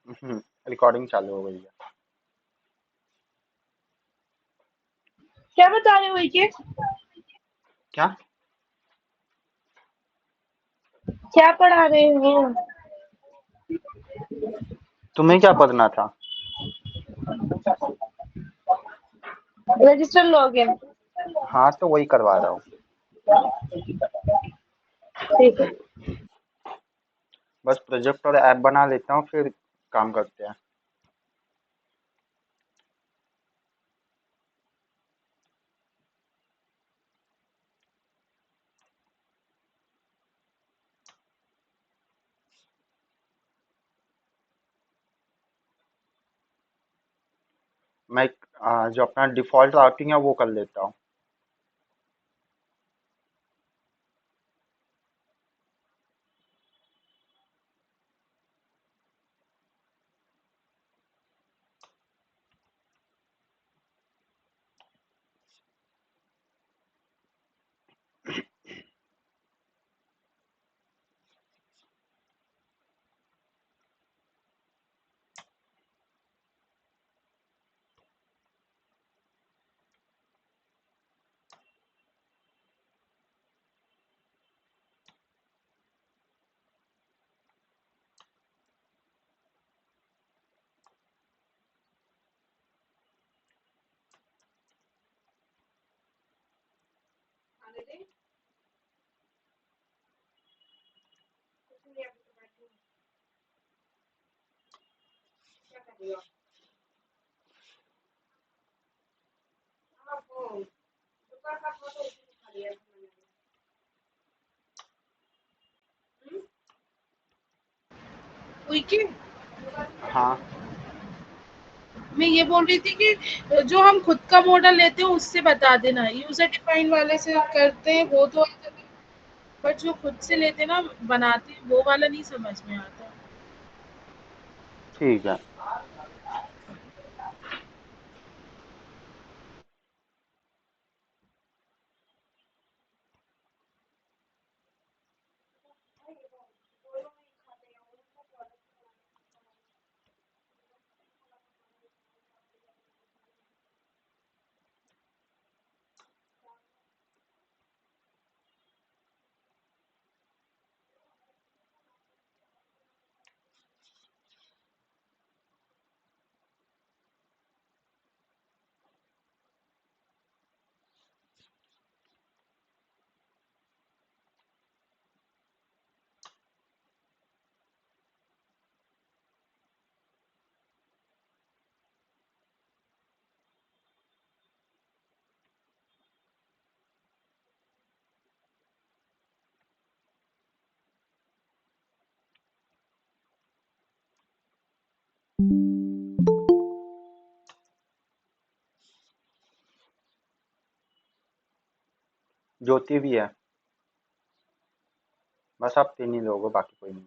Recording चालू हो गई है। क्या बता रहे हो ये? क्या? क्या पढ़ा रहे हो? तुम्हें क्या पढ़ना था? Register login. हाँ, तो वही करवा रहा हूँ। ठीक है। बस प्रोजेक्ट और ऐप बना लेता हूँ, फिर काम करते हैं। मैं जो अपना डिफॉल्ट राउटिंग है वो कर लेता हूँ। विकी, हाँ। मैं ये बोल रही थी कि जो हम खुद का मॉडल लेते हैं उससे बता देना, यूजर डिफाइन वाले से करते हैं वो तो, बट जो खुद से लेते हैं ना, बनाते हैं, वो वाला नहीं समझ में आता। ठीक है। ज्योति भी है। बस आप तीन ही लोग हो, बाकी कोई नहीं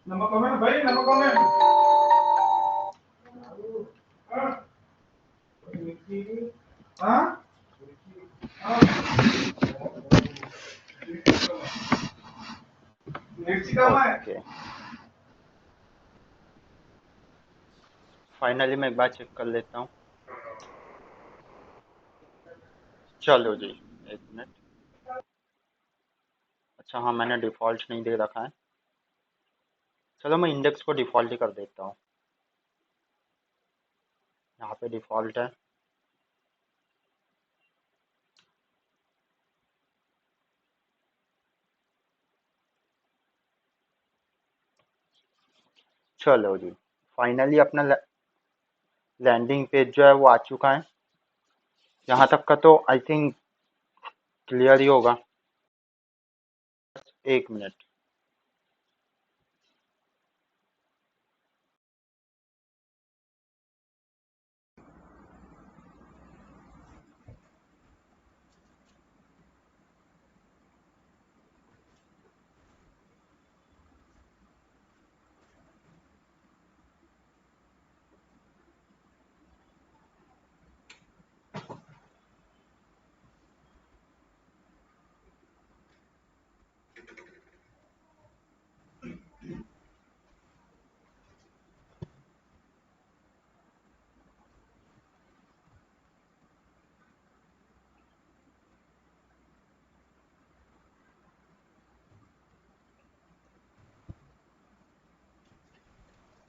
नमक कम है भाई, नमक कम है। हाँ मिर्ची कम है। ओके, फाइनली मैं एक बार चेक कर लेता हूँ। चलो जी, एक मिनट। अच्छा हाँ, मैंने डिफ़ॉल्ट नहीं दे रखा है। चलो मैं इंडेक्स को डिफ़ॉल्ट ही कर देता हूँ। यहाँ पे डिफ़ॉल्ट है। चलो जी, फाइनली अपना लैंडिंग पेज जो है वो आ चुका है। यहाँ तक का तो आई थिंक क्लियर ही होगा। एक मिनट।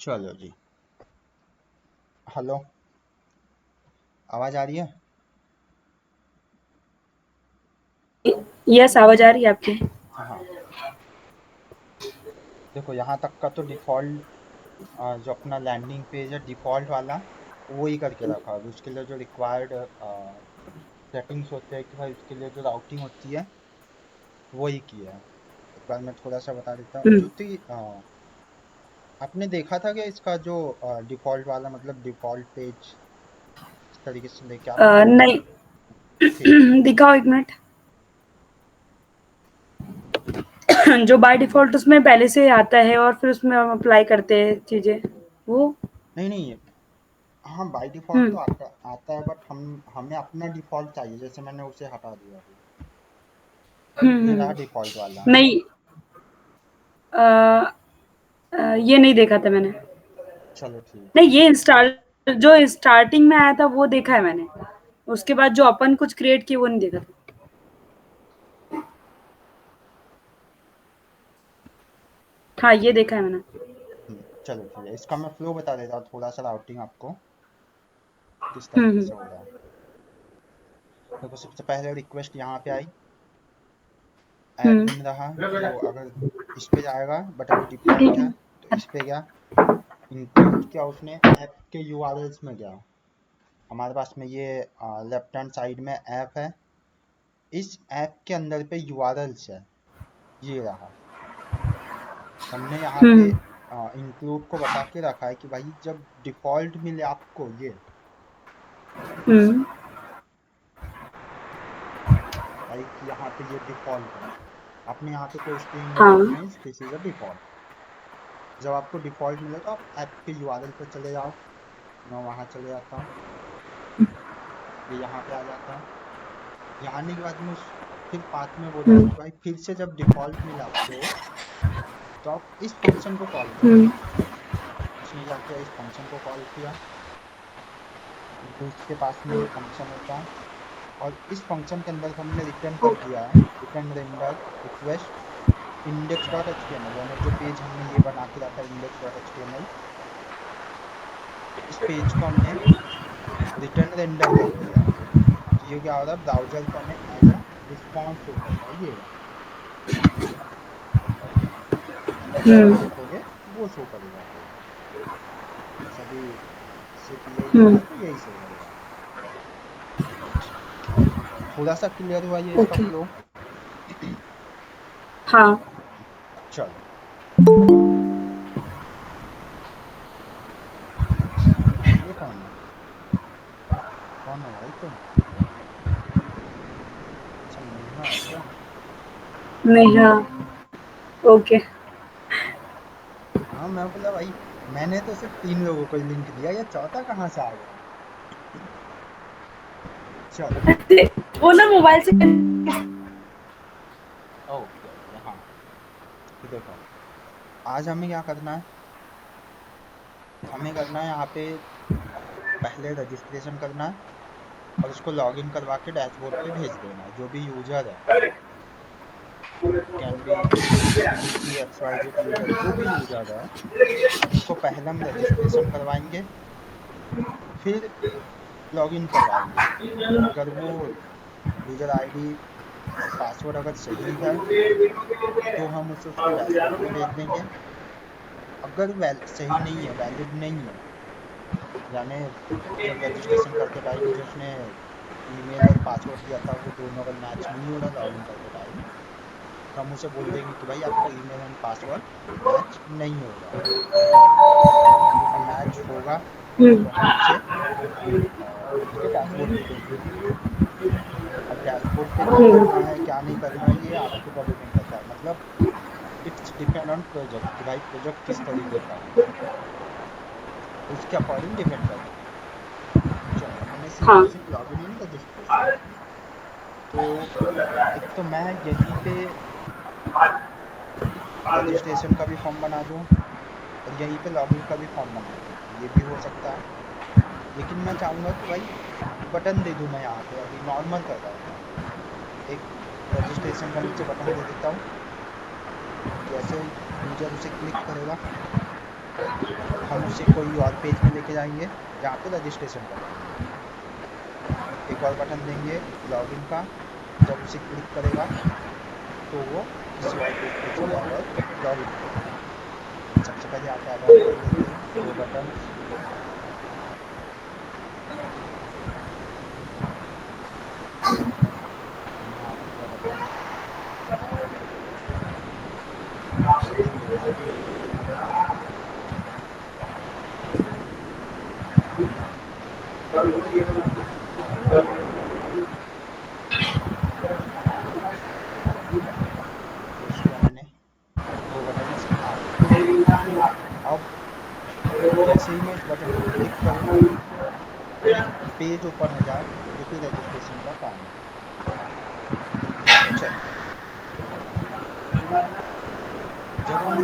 चलो जी, हेलो, आवाज़ आ रही है? यस, आवाज आ रही है आपकी। हाँ, देखो यहाँ तक का तो डिफ़ॉल्ट जो अपना लैंडिंग पेज है डिफ़ॉल्ट वाला वो ही करके रखा है। उसके लिए जो रिक्वायर्ड सेटिंग्स होते हैं कि भाई उसके लिए जो राउटिंग होती है वो ही किया है। एक बार मैं थोड़ा सा बता देता हूँ ज्योति। आपने देखा था कि इसका जो डिफ़ॉल्ट वाला मतलब डिफ़ॉल्ट पेज इस तरीके से लेके आपने देखा था? नहीं ठीक है। दिखाओ एक मिनट। जो बाय डिफॉल्ट उसमें पहले से आता है और फिर उसमें हम अप्लाई करते हैं चीजें वो। नहीं नहीं, हाँ बाय डिफ़ॉल्ट तो हम्म आता आता है, बट हमें अपना डिफ़ॉल्ट चाहिए। जैसे मैंने उसे हटा दिया अभी। ये रहा डिफ़ॉल्ट वाला। नहीं, ये नहीं देखा था मैंने। चलो ठीक नहीं, है। ये इंस्टॉल जो स्टार्टिंग में आया था वो देखा है मैंने। उसके बाद जो अपन कुछ क्रिएट किए वो नहीं देखा था। हाँ, ये देखा है मैंने। चलो ठीक है, इसका मैं फ्लो बता देता हूँ थोड़ा सा राउटिंग आपको किस तरीके हम्म से हो रहा है। देखो सबसे पहले रिक्वेस्ट यहाँ पे आई, हम्म एडमिन रहा, तो अगर इस पे जाएगा बट अभी डिफ़ॉल्ट है तो इस पे गया, इंक्लूड किया उसने, ऐप के यूआरएल्स में गया। हमारे पास में ये लेफ्ट हैंड साइड में ऐप है, इस ऐप के अंदर पे यूआरएल्स है, ये रहा। हमने यहाँ पे हम्म इंक्लूड को बता के रखा है कि भाई जब डिफ़ॉल्ट मिले आपको ये, हम्म लाइक यहाँ पे ये डिफ़ॉल्ट है, आपने यहाँ पे कोई स्ट्रिंग नहीं हाँ डाली, means this is a default. जब आपको डिफ़ॉल्ट मिले तो आप ऐप के यूआरएल पे चले जाओ। मैं वहाँ चले जाता हूँ, ये यहाँ पे आ जाता है। यहाँ आने के बाद में उस फिर पाथ में बोलेगा हम्म कि भाई फिर से जब डिफ़ॉल्ट मिला आपको तो आप इस फंक्शन को कॉल करो। हम्म उसने क्या किया, इस फंक्शन को कॉल किया, तो उसके पास में ये फंक्शन होता है, और इस फंक्शन के अंदर हमने रिटर्न कर दिया है, return render request index dot H T M L, यानी जो पेज हमने ये बना के रखा है index dot H T M L, इस पेज को हमने रिटर्न रेंडर कर दिया है। तो ये क्या हो रहा है, ब्राउजर को हमें एज अ रिस्पॉन्स शो कर रहा है। ये जब आप हम्म देखोगे वो शो करेगा फिर, जैसा भी सीपीयू लिखा हम्म है तो यही शो करेगा। थोड़ा सा क्लियर हुआ ये इसका ओके। फ्लो? हाँ चलो। ये कौन है? कौन हो भाई तुम? अच्छा, नेहा है क्या? नहीं, हाँ, ओके। हाँ, मैं बोला भाई, मैंने तो सिर्फ 3 लोगों को लिंक दिया, ये चौथा कहाँ से आ गया? चलो। वो ना मोबाइल से ओके ओके, हाँ। तो देखो, आज हमें क्या करना है? हमें करना है यहाँ पे पहले रजिस्ट्रेशन करना है, और उसको लॉगिन करवा के डैशबोर्ड पे भेज देना है। जो भी यूजर है, can be ABC XYZ user, जो भी यूजर है, उसको पहले हम रजिस्ट्रेशन करवाएंगे, फिर लॉगिन करवाएंगे। अगर वो यूजर आईडी और पासवर्ड अगर सही है, तो हम उसे उसके डैशबोर्ड पे भेज देंगे। अगर सही नहीं है, वैलिड नहीं है, यानी जब रजिस्ट्रेशन करते टाइम जो उसने ईमेल और पासवर्ड दिया था, वो दोनों अगर मैच नहीं हो रहा लॉगिन करते टाइम, तो हम उसे बोल देंगे कि भाई आपका ईमेल एंड पासवर्ड मैच नहीं हो रहा है। जब मैच होगा, हुँ, तो हम उसे उसके डैशबोर्ड पे भेज देंगे। अब डैशबोर्ड पे क्या हुँ, करना है क्या नहीं करना है, ये आपके ऊपर डिपेंड करता है। मतलब इट्स डिपेंड ऑन प्रोजेक्ट, कि भाई प्रोजेक्ट किस तरीके का है, उसके अकॉर्डिंग डिपेंड करता है। चलो, हमें सीधा हाँ, सिर्फ लॉगिन एंड रजिस्ट्रेशन करना है। तो एक तो मैं यहीं पे रजिस्ट्रेशन का भी फॉर्म बना दूं, और यहीं पे लॉगिन का भी फॉर्म बना दूं, ये भी हो सकता है। लेकिन मैं चाहूंगा कि भाई बटन दे दूं। मैं यहाँ पे अभी नॉर्मल कर रहा हूँ, मैं एक रजिस्ट्रेशन का नीचे बटन दे देता हूँ। जैसे यूजर उसे क्लिक करेगा, हम उसे कोई और पेज में लेके जाएंगे जहाँ पे रजिस्ट्रेशन करवाएंगे। एक और बटन देंगे लॉगिन का, जब उसे क्लिक करेगा तो वो किसी और पेज पे चले जाएगा और लॉगिन करेगा। सबसे पहले यहाँ पे अबाउट कर लेते हैं, 2 बटन्स। हम यहाँ पे 2 बटन्स दे देते हैं। पुश किया मैंने, 2 बटन्स आ गए। अब जैसे ही मैं इस बटन को क्लिक करूँ, एक पेज ओपन हो जाए जो कि रजिस्ट्रेशन का काम है। चलो, जब हम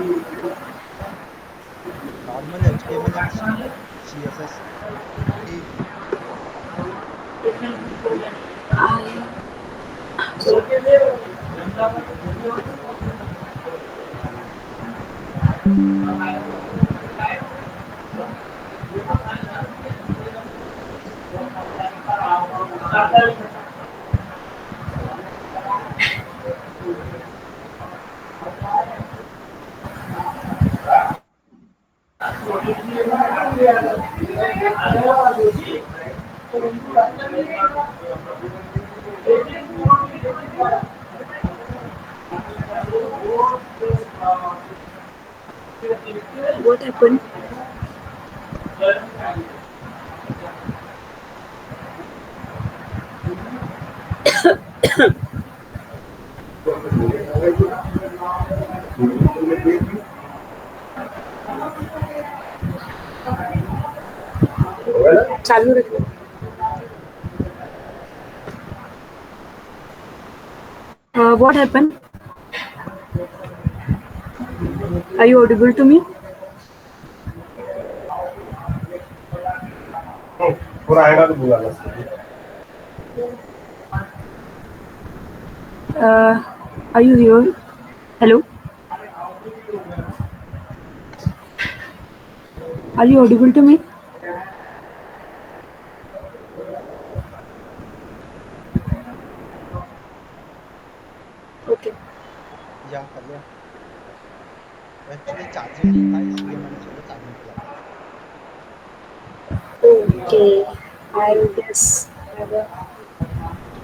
नॉर्मल HTML एंड CSS की व्हाट हैपेंड? चालू रखो। What happened? Are you audible to me? Uh, are you here? Hello? Are you audible to me? Okay. या कर लिया। एक्चुअली चार्जिंग नहीं था, इसलिए मैंने सोचा चार्जिंग पे लगा देता हूँ। Okay. I guess. तो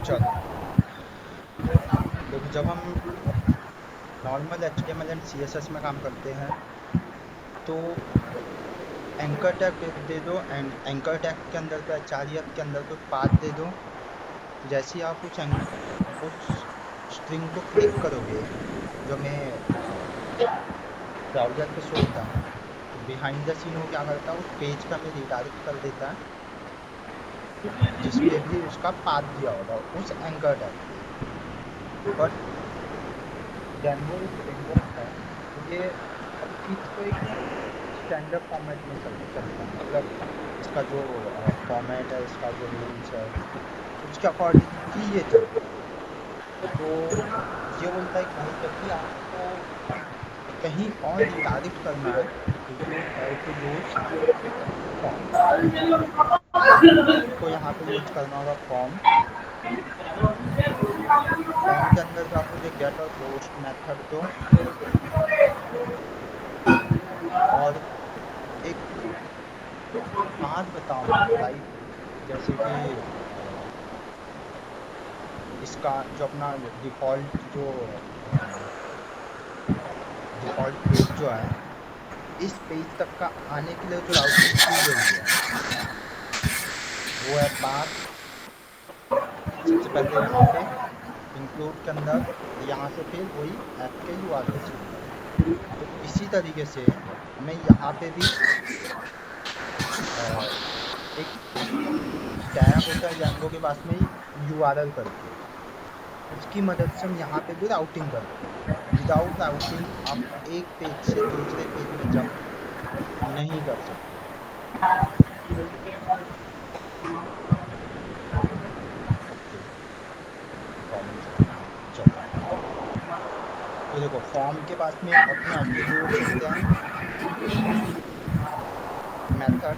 चलो, देखो, जब हम नॉर्मल HTML एंड CSS में काम करते हैं तो एंकर टैग दे दो, एंड एंकर टैग के अंदर पे HREF के अंदर पे पाथ दे दो। तो जैसे ही आप उस स्ट्रिंग को क्लिक करोगे जो हमें ब्राउजर पे शो होता है, तो बिहाइंड द सीन वो क्या करता है, उस पेज पे हमें रिडायरेक्ट कर देता है जिस पे भी उसका पाथ दिया होगा उस एंकर टैग पे। बट Django एक फ्रेमवर्क है तो ये हर चीज को एक स्टैंडर्ड फॉर्मेट में चलता है। मतलब इसका जो फॉर्मेट है, इसका जो रूल्स है, उसके अकॉर्डिंग ही ये चलता है। तो ये बोलता है कि भाई जब भी आपको कहीं और रिडायरेक्ट करना है तो you have to use form. आपको यहाँ पे यूज करना होगा फॉर्म। फॉर्म के अंदर जो आप मुझे गेट और पोस्ट मेथड दो, और एक पाथ बताओ मुझे, लाइक जैसे कि इसका जो अपना डिफॉल्ट पेज जो है, इस पेज तक का आने के लिए जो राउटिंग की गई है वो है पाथ। सबसे पहले यहाँ पे इंक्लूड के अंदर, और यहाँ से फिर वही ऐप के URLs के अंदर। तो इसी तरीके से हमें यहाँ पे भी एक टैग होता है Django के पास में URL करके, उसकी मदद से हम यहाँ पे भी राउटिंग करते हैं। विदाउट राउटिंग आप एक पेज से दूसरे पेज में जंप नहीं कर सकते। ओके, फॉर्म चलो, तो देखो फॉर्म के पास में अपने एट्रीब्यूट्स होते हैं, मेथड,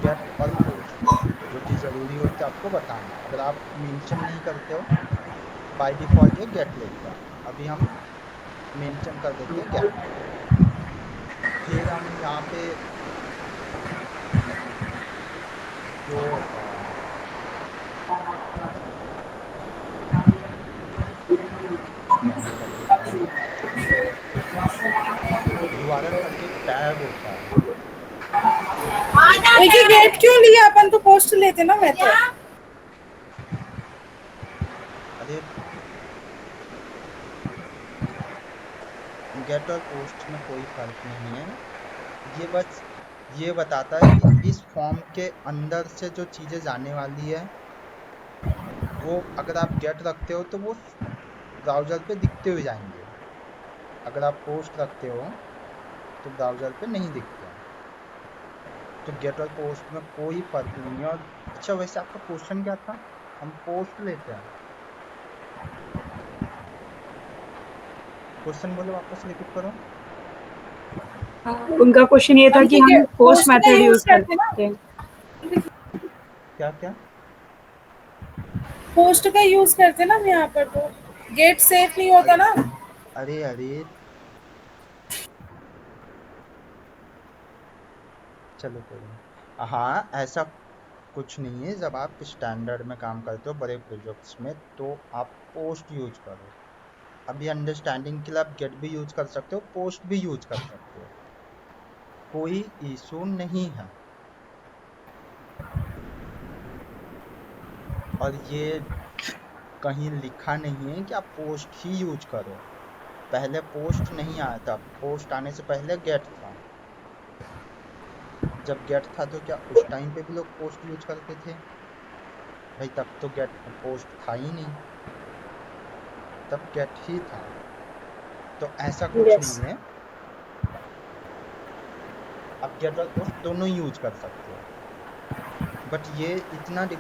गेट और पोस्ट। जो चीज़ ज़रूरी होती है आपको बताना, अगर आप मेंशन नहीं करते हो बाय डिफ़ॉल्ट ये गेट लेता है। अभी हम मेंशन कर देते हैं गेट। फिर हम यहाँ पे जो मैं ये कर देता हूँ, URL करके एक टैग होता है। एक ही गेट क्यों लिया, अपन तो पोस्ट लेते ना मेथड। अरे गेट और पोस्ट में कोई फर्क नहीं है, ये बस ये बताता है कि इस फॉर्म के अंदर से जो चीज़ें जाने वाली है वो अगर आप गेट रखते हो तो वो ब्राउज़र पे दिखते हुए जाएंगे, अगर आप पोस्ट रखते हो तो ब्राउज़र पे नहीं दिखते हैं। तो गेट और पोस्ट में कोई फर्क नहीं है। और अच्छा, वैसे आपका क्वेश्चन क्या था? हम पोस्ट लेते हैं, क्वेश्चन बोलो, वापस रिपीट करो। उनका क्वेश्चन ये था हम कि ठीक है, हम पोस्ट पोस्ट का मेथड यूज यूज करते ना, करते हैं। क्या क्या? पोस्ट का यूज करते ना हम यहाँ पर, तो गेट सेफ नहीं होता अरे ना। अरे अरे, चलो कोई नहीं। हाँ, ऐसा कुछ नहीं है। जब आप स्टैंडर्ड में काम करते हो बड़े प्रोजेक्ट्स में तो आप पोस्ट यूज करो। अभी अंडरस्टैंडिंग के लिए आप गेट भी यूज कर सकते हो, पोस्ट भी यूज कर सकते हो, कोई इशू नहीं है। और ये कहीं लिखा नहीं है कि आप पोस्ट ही यूज करो। पहले पोस्ट नहीं आया था, पोस्ट आने से पहले गेट था। जब गेट था तो क्या उस टाइम पे भी लोग पोस्ट यूज करते थे? भाई तब तो गेट पोस्ट था ही नहीं, तब गेट ही था। तो ऐसा कुछ यस। नहीं है, आप गेट और पोस्ट दोनों यूज कर सकते हो। बट ये इतना ये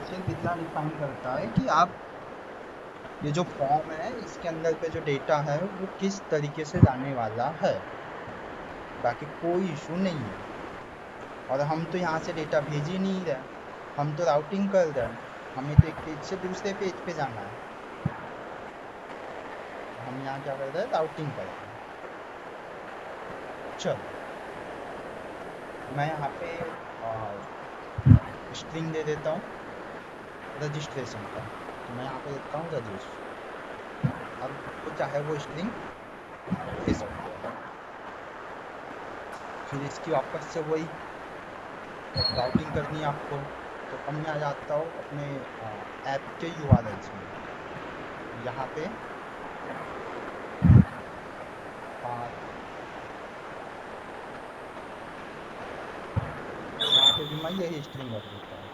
सिर्फ इतना डिफाइन करता है कि आप ये जो फॉर्म है इसके अंदर पे जो डेटा है वो किस तरीके से जाने वाला है, बाकी कोई इशू नहीं है। और हम तो यहाँ से डेटा भेज ही नहीं रहे, हम तो राउटिंग कर रहे हैं, हमें तो एक पेज से दूसरे पेज पे जाना है, तो हम यहाँ क्या कर रहे हैं, राउटिंग कर रहे हैं। चलो, मैं यहाँ पे स्ट्रिंग दे देता हूँ रजिस्ट्रेशन का। तो मैं यहाँ पे देता हूँ रजिश। अब वो चाहे वो स्ट्रिंग दे सकते हैं। फिर इसकी वापस से वही राउटिंग करनी है आपको। तो अब मैं आ जाता हूँ अपने ऐप के यूआरएल्स में। यहाँ पे यहाँ पे भी मैं यही स्ट्रिंग रख देता हूँ।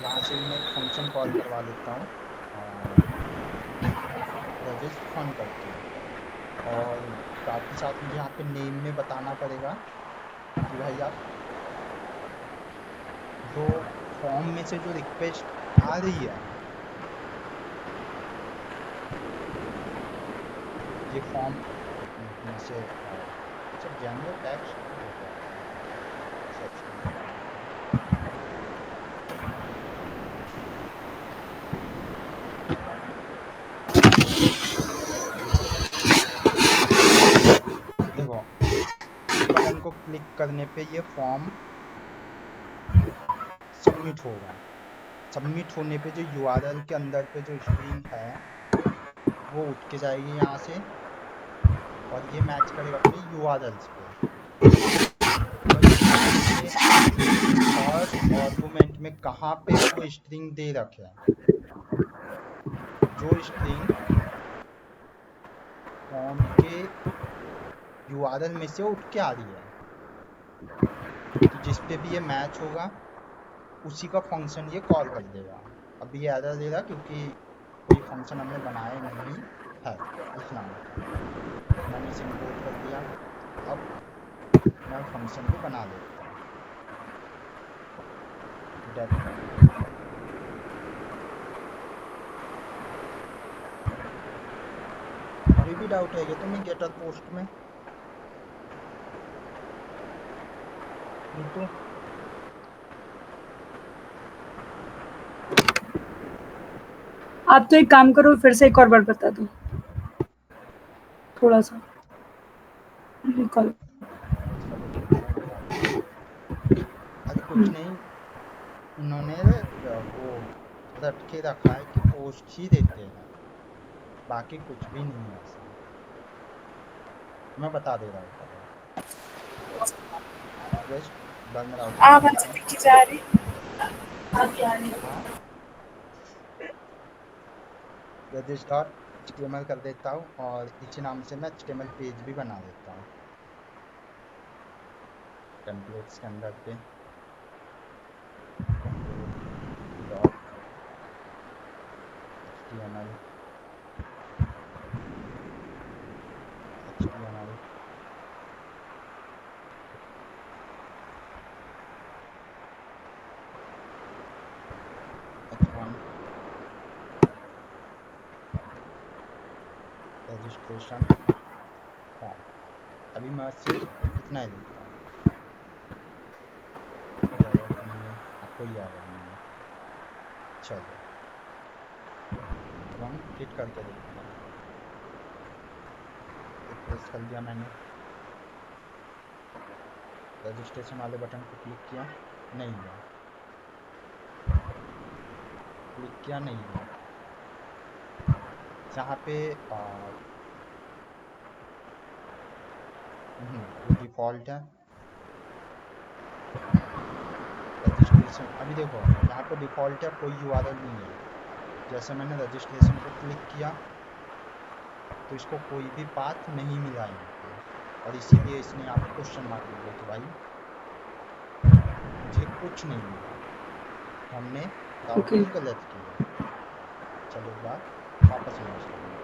यहाँ से भी मैं एक फंक्शन कॉल करवा लेता हूँ रजिस्ट फन करके। और साथ ही साथ मुझे यहाँ पे नेम में बताना पड़ेगा कि भाई आप जो फॉर्म में से जो रिक्वेस्ट आ रही है, ये फॉर्म में से अच्छा जनरल टेक्स्ट देखो सर्च करके देख लेता हूँ। देखो इस बटन को क्लिक करने पे ये फॉर्म सबमिट होगा। सबमिट होने पे जो यूआरएल के अंदर पे जो स्ट्रिंग है वो उठ के जाएगी यहाँ से और ये मैच करेगा अपने यूआरएल्स पे। और ये फर्स्ट आर्गुमेंट में कहाँ पे वो स्ट्रिंग दे रखे हैं, जो स्ट्रिंग फॉर्म के यूआरएल में से उठ के आ रही है, तो जिस पे भी ये मैच होगा उसी का फंक्शन ये कॉल कर देगा। अभी ये एरर दे रहा क्योंकि कोई फंक्शन हमने बनाया नहीं है इस नाम का। मैंने इसे इंपोर्ट कर दिया। अब मैं फंक्शन को बना लेता हूँ डेट करके। अभी भी डाउट है तो मैं गेटर पोस्ट में तो आप तो एक काम करो, फिर से एक और बार बता दो थोड़ा सा रिकॉल। चलो एक बार बता देता हूँ। अरे कुछ नहीं, इन्होंने वो रट के रखा है कि पोस्ट ही देते हैं, बाकी कुछ भी नहीं है ऐसा। मैं बता दे रहा हूँ पहले। जस्ट बर्न राउटिंग कर आवाज देता हूँ। दिखी जा रही आगे आ रही। हाँ रजिस्टर HTML कर देता हूँ और इसी नाम से मैं HTML पेज भी बना देता हूँ टेम्पलेट्स के अंदर पे। Template dot HTML H1 registration form. अभी मैं सिर्फ इतना ही लिखता हूँ, ज़रूरत नहीं है, कोई एरर नहीं है। चलो अब हम हिट करके देखते हैं। रिफ्रेश कर दिया मैंने, रजिस्ट्रेशन वाले बटन को क्लिक किया, नहीं हुआ। क्लिक किया, नहीं हुआ। यहाँ पे वो डिफ़ॉल्ट है रजिस्ट्रेशन। अभी देखो यहाँ पे डिफ़ॉल्ट है, कोई यूआरएल नहीं है। जैसे मैंने रजिस्ट्रेशन को क्लिक किया तो इसको कोई भी पाथ नहीं मिला यहाँ पे, और इसीलिए इसने यहाँ पे क्वेश्चन मार्क लिख दिया कि भाई मुझे कुछ नहीं मिला, हमने राउटिंग गलत की है। चलो एक बार वापस मैच करेंगे।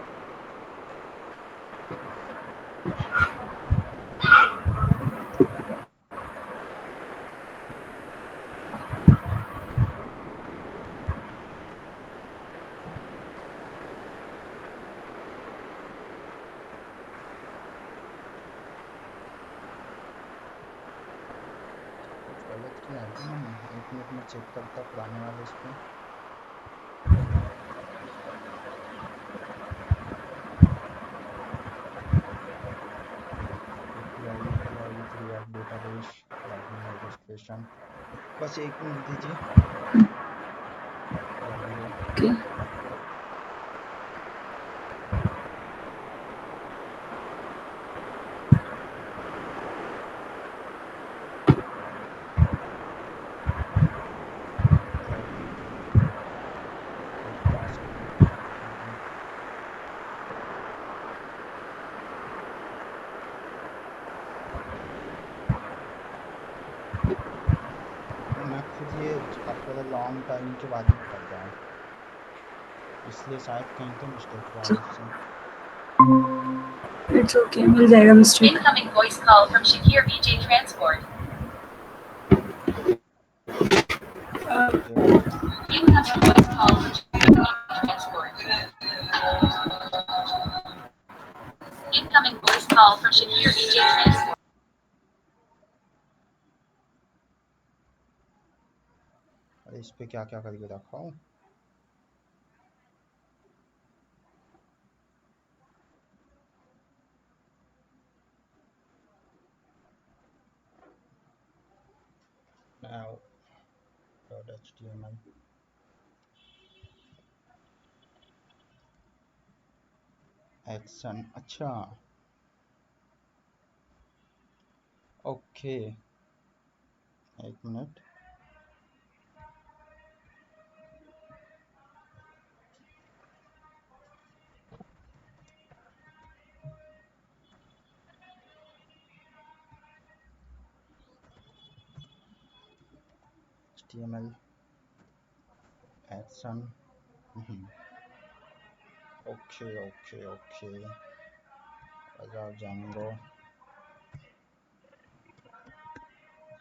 कुछ गलत किया है क्या मैंने? एक मिनट में चेक करता पुराने वाले इस पे। API React database login registration बस 1 मिनट दीजिए। जाइए। ओके एक टास्क कंप्लीट करता हूँ। मैं खुद ये आफ्टर अ लॉन्ग टाइम के बाद में कर रहा हूँ, इसलिए शायद कहीं तो मिस्टेक हुआ है उससे। इट्स ओके मिल जाएगा mistake Incoming voice call from Shakir BJ Transport. मुझे Incoming voice call from Shakir BJ Transport. Incoming voice call from Shakir BJ Transport. अरे इस पे क्या क्या करके रखा हूँ। Now .html एक्शन, अच्छा ओके एक minute. HTML action okay okay okay Django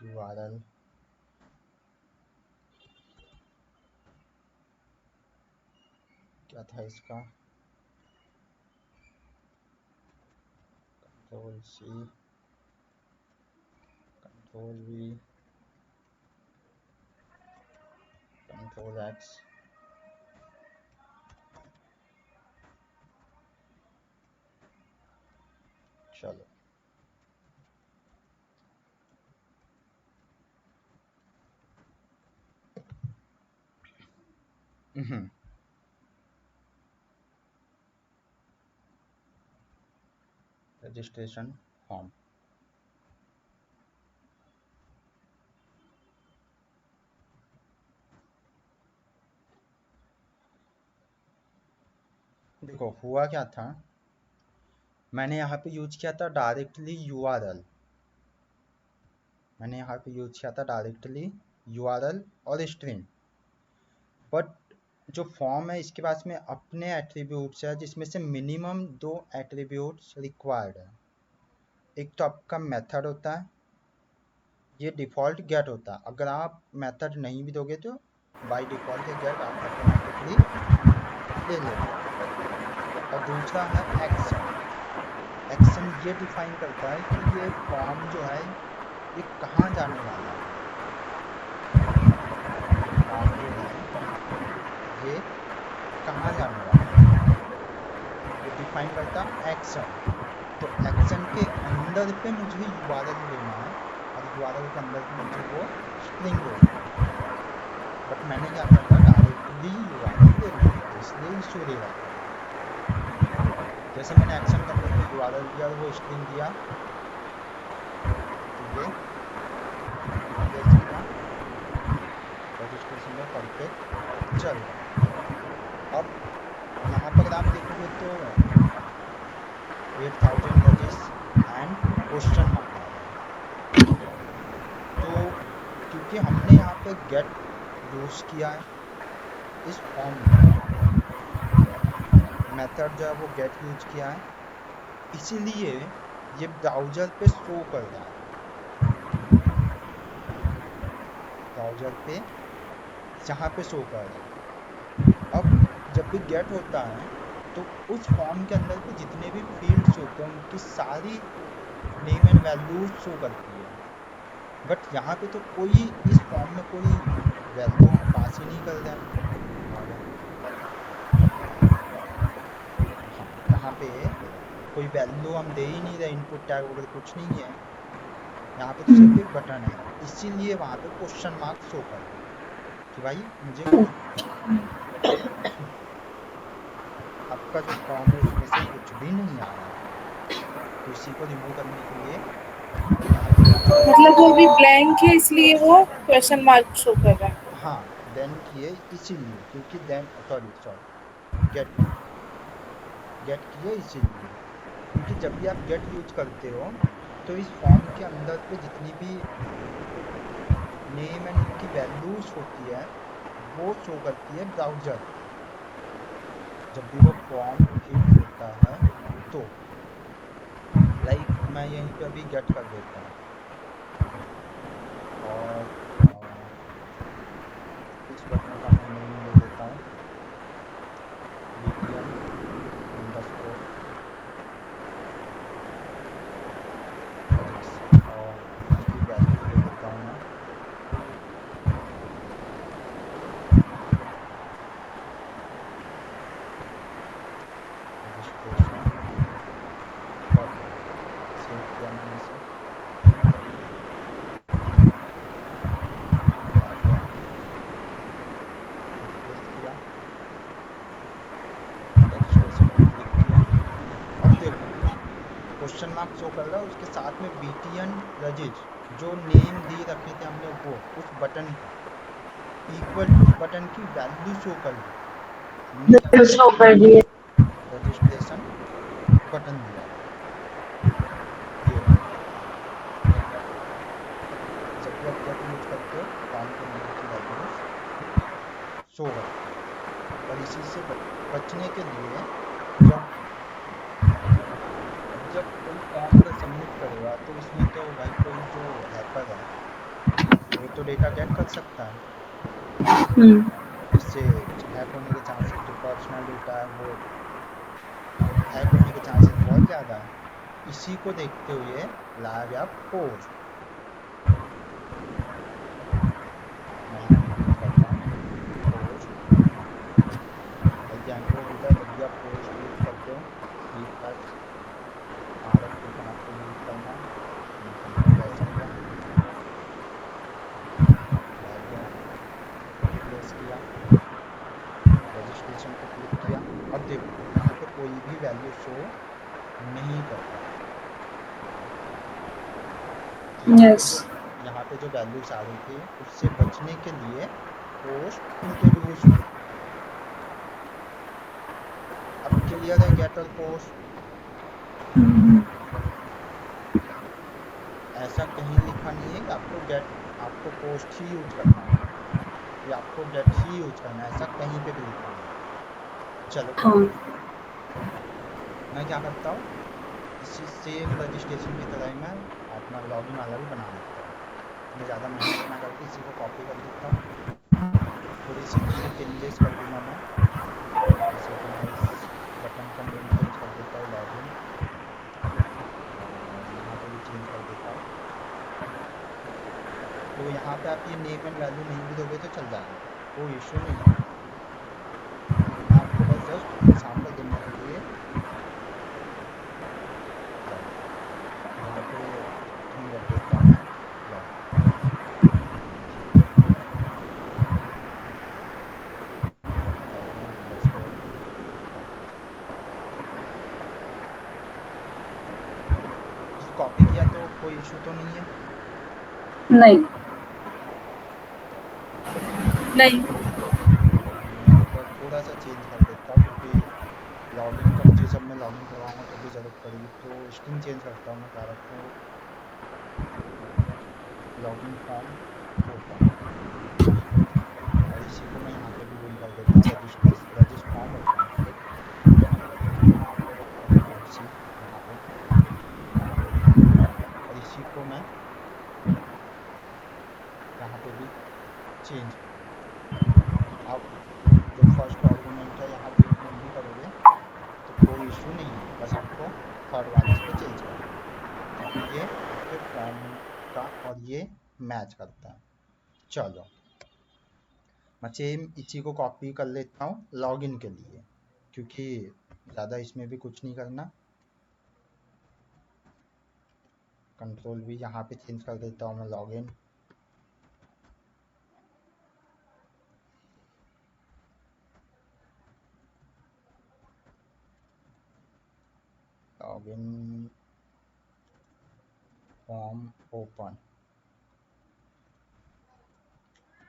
URL क्या था इसका, Ctrl C Ctrl V Ctrl X चलो रजिस्ट्रेशन फॉर्म। देखो हुआ क्या था, मैंने यहाँ पे यूज किया था डायरेक्टली URL, मैंने यहाँ पे यूज किया था डायरेक्टली URL और स्ट्रिंग, बट जो फॉर्म है इसके पास में अपने एट्रीब्यूट्स है जिसमें से मिनिमम 2 एट्रीब्यूट्स रिक्वायर्ड है। एक तो आपका मेथड होता है, ये डिफ़ॉल्ट गेट होता है, अगर आप मेथड नहीं भी दोगे तो बाय डिफ़ॉल्ट ये गेट ऑटोमेटिकली ले लेगा। और दूसरा है एक्शन, एक्शन ये डिफाइन करता है कि ये फॉर्म जो है ये कहाँ जाने वाला है, ये फॉर्म जो है ये कहाँ जाने वाला है, ये डिफाइन करता है एक्शन। तो एक्शन के अंदर पे मुझे URL लेना है और URL के अंदर पे मुझे वो स्ट्रिंग लेना है, बट मैंने क्या किया था डायरेक्टली URL ले लिया था, इसलिए इशू दे रहा था। जैसे मैंने एक्शन के अंदर पे URL दिया और वो स्ट्रिंग दिया, तो ये रजिस्ट्रेशन में परफेक्ट चल रहा है। अब यहाँ पर आप देखोगे तो 8000 रजिस एंड क्वेश्चन मार्क आ रहा है, तो क्योंकि हमने यहाँ पे गेट यूज किया है इस फॉर्म में, मेथड जो है वो गेट यूज किया है, इसीलिए ये ब्राउज़र पे शो कर रहा है, ब्राउज़र पे यहाँ पे शो कर रहा है। अब जब भी गेट होता है तो उस फॉर्म के अंदर पे जितने भी फील्ड्स होते हैं उनकी सारी नेम एंड वैल्यूज शो करती है, बट यहाँ पे तो कोई इस फॉर्म में कोई वैल्यू हम पास ही नहीं कर रहे हैं। हाँ यहाँ पे कोई वैल्यू हम दे ही नहीं रहे, इनपुट टैग वगैरह कुछ नहीं है, यहाँ पे तो सिर्फ एक बटन है, इसीलिए वहाँ पे क्वेश्चन मार्क शो कर रहा है कि भाई मुझे आपका जो फॉर्म है उसमें से कुछ भी नहीं आ रहा है। तो इसी को रिमूव करने के लिए यहाँ पे मतलब वो भी ब्लैंक है इसलिए वो क्वेश्चन मार्क शो कर रहा है। हाँ देन किए इसीलिए, क्योंकि देन गेट गेट किए इसीलिए, क्योंकि जब भी आप गेट यूज करते हो तो इस फॉर्म के अंदर पे जितनी भी नेम एंड इनकी वैल्यूज होती है वो शो करती है ब्राउज़र। जब भी वो फॉर्म हिट होता है तो लाइक मैं यहीं पे अभी गेट कर देता हूँ और इस बटन का मैं नेम ले लेता हूँ btn underscore projects और इसकी वैल्यू ले लेता हूँ मैं रजिस्ट्रेशन और सेव किया मैंने इसे, आ गया, रिफ्रेश किया, रजिस्ट्रेशन पे क्लिक किया। अब देखो क्वेश्चन मार्क शो कर रहा है, उसके साथ में btn रजिज जो नेम दे रखे थे हमने वो उस बटन का इक्वल टू उस बटन की वैल्यू शो कर रही है। हमने क्या शो कर दिए। रजिस्ट्रेशन बटन दिया था, ये वाला। जब भी आप गेट यूज करते हो फॉर्म के अंदर की वैल्यूज शो करती है। और इसी से बचने के लिए जब जब कोई फॉर्म अगर सबमिट करेगा तो उसमें तो भाई कोई जो हैकर है वो तो डेटा गेट कर सकता है, जिससे हैक होने के चांसेस, जो पर्सनल डेटा है वो हैक होने के चांसेस बहुत ज़्यादा है। इसी को देखते हुए लाया गया पोस्ट। मैं यहाँ इंक्रीज करता हूँ पोस्ट, भाई जैंगो होता है जब भी आप पोस्ट यूज करते हो फ्लिपकार्ट RF टोकन आपको यूज करना है। मैं कंट्रोल S किया, बैक गया, रिफ्रेश किया, रजिस्ट्रेशन पे क्लिक किया। अब देखो यहाँ पे कोई भी वैल्यू शो नहीं कर रहा है। यस। यहाँ पे जो वैल्यूज आ रही थी उससे बचने के लिए पोस्ट इंट्रोड्यूस हुई। अब क्लियर है गेट और पोस्ट, ऐसा कहीं लिखा नहीं है कि आपको पोस्ट ही यूज करना है या आपको गेट ही यूज करना है, ऐसा कहीं पे भी लिखा नहीं है। चलो हाँ। मैं क्या करता हूँ, इसी सेम रजिस्ट्रेशन की तरह ही मैं अपना लॉगिन वाला भी बना लेता हूँ। मैं ज़्यादा मेहनत ना करके इसी को कॉपी कर लेता हूँ, थोड़ी सी चीज़ें चेंजेस कर दूंगा मैं, जैसे कि मैं इस बटन का नेम चेंज कर देता हूँ लॉगिन और यहाँ पे भी चेंज कर देता हूँ। तो यहाँ पे आप ये नेम एंड वैल्यू नहीं भी दोगे तो चल जाएगा, कोई इशू नहीं है। मैं आपको बस जस्ट एग्जांपल देने के लिए यहाँ पे थीम रख देता हूँ मैं लॉगिन। लॉगिन अंडरस्कोर कॉपी किया तो कोई इशू तो नहीं है? नहीं। नहीं। मैं एक बार थोड़ा सा चेंज कर देता हूँ क्योंकि लॉगिन का मुझे जब मैं लॉगिन करवाऊंगा तो भी ज़रूरत पड़ेगी, तो स्ट्रिंग चेंज करता हूँ मैं, क्या रखूँ लॉगिन फॉर्म ओपन, और इसी को मैं यहाँ पे भी वही कर देता हूँ रजिस्ट फॉर्म ओपन, और इसी यहाँ पे, और इसी को मैं यहाँ पे भी चेंज कर देता हूँ। अब जो फर्स्ट आर्गुमेंट है यहाँ चेंज नहीं करोगे तो कोई इशू नहीं है, बस आपको थर्ड वाले पे चेंज करना है क्योंकि ये आपके फॉर्म का और ये मैच करता है। चलो मैं सेम इसी को कॉपी कर लेता हूँ लॉगिन के लिए, क्योंकि ज़्यादा इसमें भी कुछ नहीं करना। कंट्रोल भी यहाँ पे चेंज कर देता हूँ मैं, login. Login form open,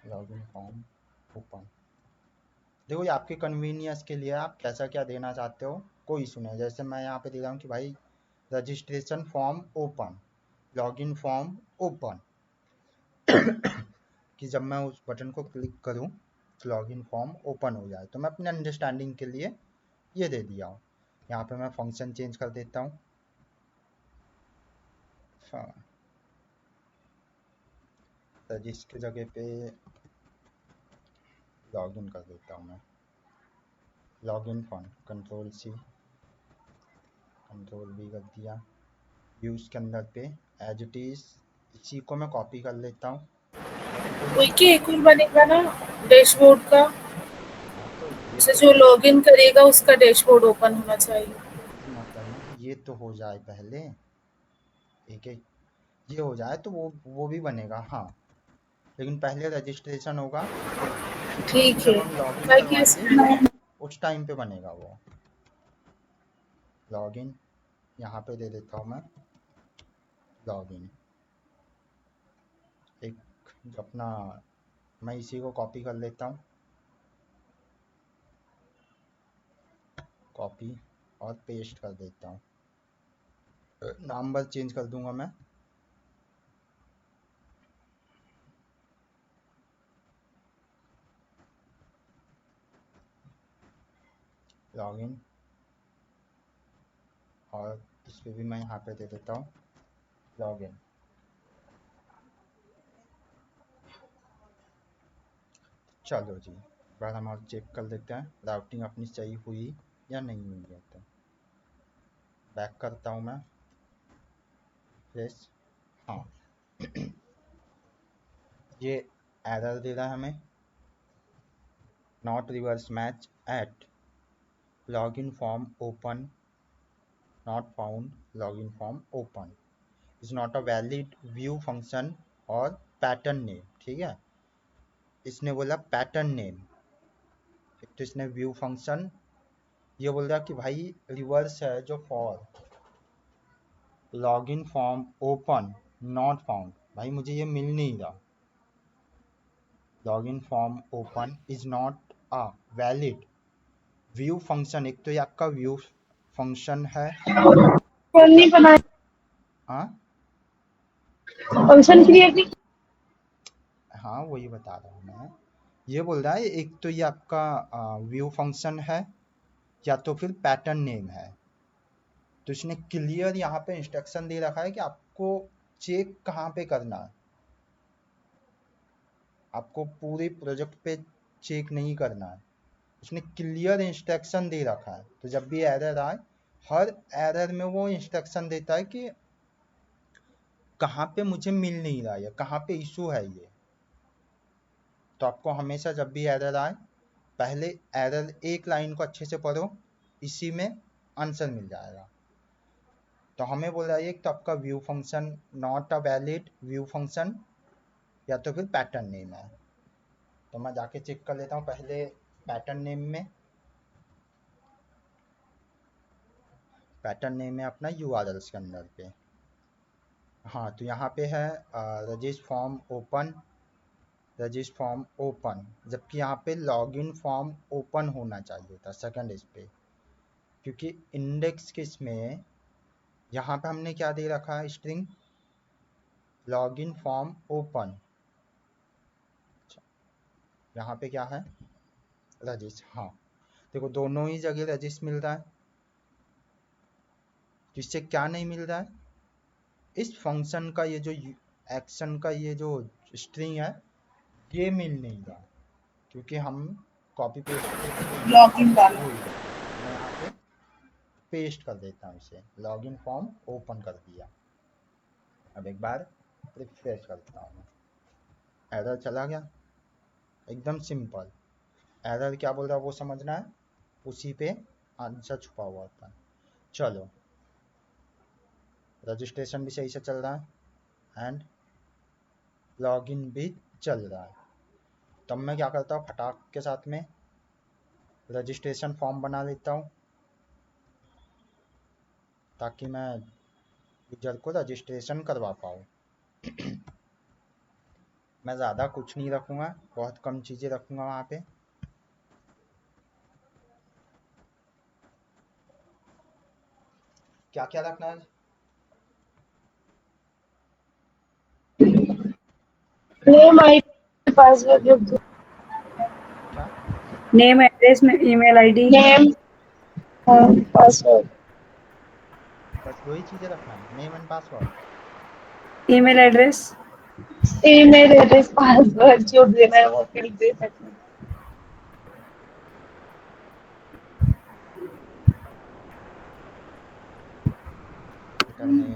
login form open. देखो ये आपके कन्वीनियंस के लिए, आप कैसा क्या देना चाहते हो कोई इशू नहीं। जैसे मैं यहाँ पे दे रहा हूँ कि भाई registration form open, login form open कि जब मैं उस बटन को क्लिक करूँ तो लॉगिन फॉर्म ओपन हो जाए। तो मैं अपने अंडरस्टैंडिंग के लिए ये दे दिया हूँ। यहाँ पे मैं फंक्शन चेंज कर देता हूँ, रजिस्टर की जगह पे लॉगिन कर देता हूँ मैं, login form, control C control V कर दिया। व्यूज़ के अंदर पे एज इट इज़ इसी को मैं कॉपी कर लेता हूँ। कोई के एक और बनेगा ना डैशबोर्ड का, हाँ तो ये से तो जो लॉगिन करेगा उसका डैशबोर्ड ओपन होना चाहिए। मतलब ना कि ये तो हो जाए पहले, एक एक ये हो जाए तो वो भी बनेगा। हाँ लेकिन पहले रजिस्ट्रेशन होगा, फिर ठीक जब है, हम लॉगिन बाकी करवाएंगे मैं उस टाइम पे बनेगा वो। लॉगिन यहाँ पे दे देता हूँ मैं, लॉगिन एक अपना, मैं इसी को कॉपी कर लेता हूँ, कॉपी और पेस्ट कर देता हूँ। नाम बस चेंज कर दूंगा मैं, लॉगिन, और इस पे भी मैं यहाँ पे दे देता हूँ लॉगिन। चलो जी, एक बार हम और चेक कर लेते हैं राउटिंग अपनी सही हुई या नहीं हुई है। तो बैक करता हूँ मैं, फ्रेश। हाँ ये एरर दे रहा है हमें, not reverse match at login form open not found, login form open is not a valid view function और पैटर्न नेम। ठीक है, इसने बोला पैटर्न नेम, तो इसने व्यू फंक्शन, ये बोल रहा कि भाई रिवर्स है जो for login form open not found, भाई मुझे ये मिल नहीं रहा। Login form open is not a valid view function, एक तो ये आपका व्यू फंक्शन है। कौन नहीं बनाया हाँ फंक्शन क्रिएट नहीं। हाँ वही बता रहा हूँ मैं, ये बोल रहा है एक तो ये आपका व्यू फंक्शन है या तो फिर पैटर्न नेम है। तो इसने क्लियर यहाँ पे इंस्ट्रक्शन दे रखा है कि आपको चेक कहाँ पे करना है, आपको पूरे प्रोजेक्ट पे चेक नहीं करना है। उसने क्लियर इंस्ट्रक्शन दे रखा है। तो जब भी एरर आए, हर एरर में वो इंस्ट्रक्शन देता है कि कहाँ पे मुझे मिल नहीं रहा है, कहाँ पे इशू है ये। तो आपको हमेशा जब भी एरर आए, पहले एरर एक लाइन को अच्छे से पढ़ो, इसी में आंसर मिल जाएगा। तो हमें बोल रहा है तो आपका view function not a valid view function या तो फिर पैटर्न नेम है। तो मैं जाके चेक कर लेता हूँ पहले पैटर्न नेम में, पैटर्न नेम है अपना यूआरएल्स के अंदर पे। हाँ तो यहाँ पे है resist form open, resist form open, जबकि यहाँ पे लॉगिन फॉर्म ओपन होना चाहिए था सेकंड इस पे, क्योंकि इंडेक्स किस में यहाँ पे हमने क्या दे रखा है, स्ट्रिंग लॉगिन फॉर्म ओपन। यहाँ पे क्या है, रजिस्ट। हाँ देखो दोनों ही जगह रजिस्ट मिल रहा है, तो इससे क्या नहीं मिल रहा है, इस फंक्शन का ये जो एक्शन का ये जो स्ट्रिंग है ये मिल नहीं रहा, क्योंकि हम कॉपी पेस्ट किए लॉगिन वाला। वही। मैं यहाँ पे पेस्ट कर देता हूँ इसे, लॉगिन फॉर्म ओपन कर दिया। अब एक बार रिफ्रेश करता हूँ, एरर चला गया, एकदम सिंपल। एरर क्या बोल रहा है वो समझना है, उसी पे आंसर छुपा हुआ होता है। चलो रजिस्ट्रेशन भी सही से चल रहा है एंड लॉगिन भी चल रहा है। तब मैं क्या करता हूँ, फटाक के साथ में रजिस्ट्रेशन फॉर्म बना लेता हूँ ताकि मैं यूजर को रजिस्ट्रेशन करवा पाऊँ। मैं ज़्यादा कुछ नहीं रखूँगा, बहुत कम चीज़ें रखूँगा वहाँ पे। क्या क्या रखना है? नेम आई पासवर्ड लिख दो। क्या? नेम एड्रेस में ईमेल आईडी नेम पासवर्ड बस दो ही चीज़ें रखना है, name and password. Email address email address password जो देना है वो फिर दे सकते हैं। नेम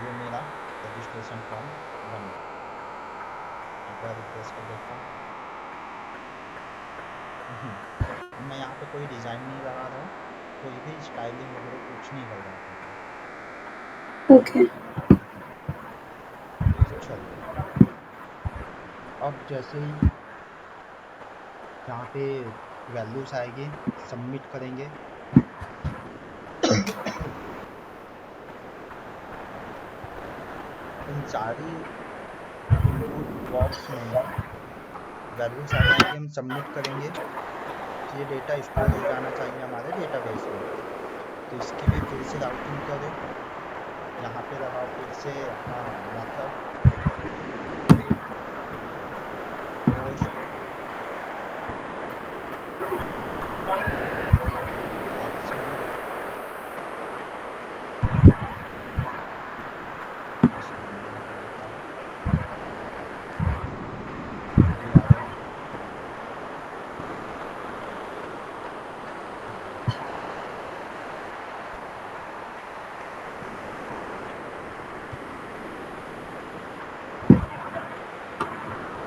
ये मेरा रजिस्ट्रेशन फॉर्म बन गया। एक बार रिफ्रेश कर देता हूँ। अब मैं यहाँ पे कोई डिज़ाइन नहीं लगा रहा हूँ, कोई भी स्टाइलिंग वगैरह कुछ नहीं कर रहा हूँ। ओके चलो अब जैसे ही यहाँ पे वैल्यूज आएगी सबमिट करेंगे। इन सारी इनपुट बॉक्स में वैल्यूज आ जाएंगे, हम सबमिट करेंगे तो ये डेटा स्टोर हो जाना चाहिए हमारे डेटाबेस में। तो इसकी भी फिर से राउटिंग करो यहाँ पे लगाओ फिर से अपना मेथड पोस्ट एक्शन इसको मैं कर देता हूँ URL मैं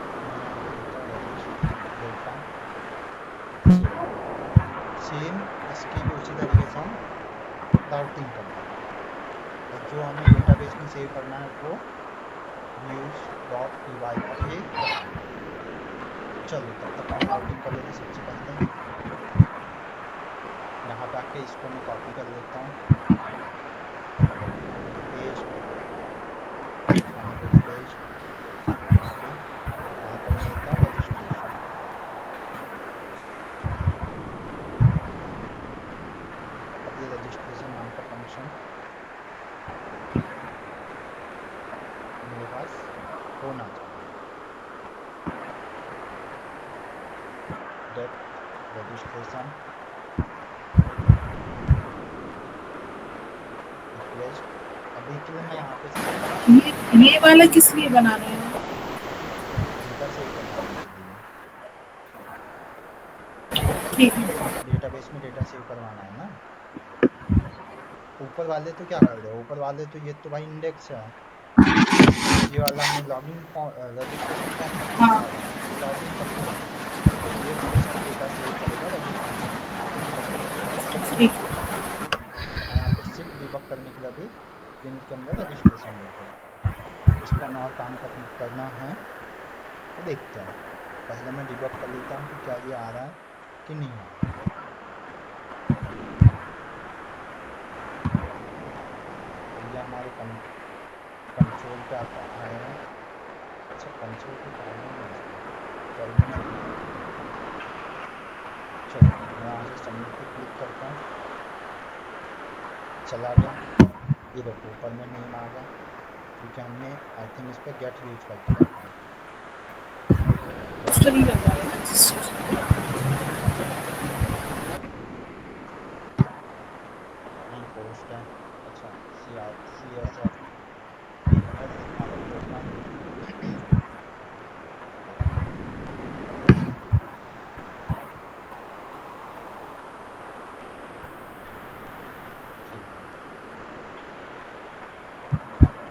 यहाँ पे देता हूँ रजिस्टर डेटा सेम इसकी भी उसी तरीके से हम राउटिंग कर देंगे और जो हमें डेटाबेस में सेव करना है वो views.py पे कर देंगे। चलो तब तक हम राउटिंग कर लेते सबसे पहले। यहाँ पे आके इसको मैं कॉपी कर लेता हूँ, पेस्ट यहाँ पे पेस्ट यहाँ पे मैं लेता हूँ रजिस्ट्रेशन। अब ये रजिस्ट्रेशन नाम का फंक्शन मेरे पास होना चाहिए। Date registration request. अभी के लिए मैं यहाँ पे ये वाला किस लिए बना रहे हैं? डेटा सेव करवाने के लिए, ठीक है। डेटाबेस में डेटा सेव करवाना है ना। ऊपर वाले तो क्या कर रहे हो, ऊपर वाले तो ये तो भाई इंडेक्स है, ये वाला हमने लॉगिन रजिस्ट्रेशन फॉर्म तक हाँ। लिखा है, ये लॉगिन तक नहीं है। ये हमेशा डेटा सेव करेगा रजिस्ट्रेशन। ठीक। मैं यहाँ पे सिर्फ डिबग करने के लिए भी प्रिंट के अंदर रजिस्ट्रेशन देते हैं। इस पर और काम करना है तो देखते हैं। पहले मैं डिबग कर लेता हूँ कि क्या ये आ रहा है कि नहीं आ रहा। ये हमारे कंट्रोल पे आता आएगा। अच्छा कंट्रोल पे टर्मिनल चलो मैं यहाँ से सबमिट पे क्लिक करता हूँ, चला गया। ये देखो ऊपर में नेम आ गया क्योंकि हमने आई थिंक इस पर गेट यूज करके रखा है। तो नहीं लग रहा है। नहीं पोस्ट है। अच्छा CSF लिखना पड़ेगा।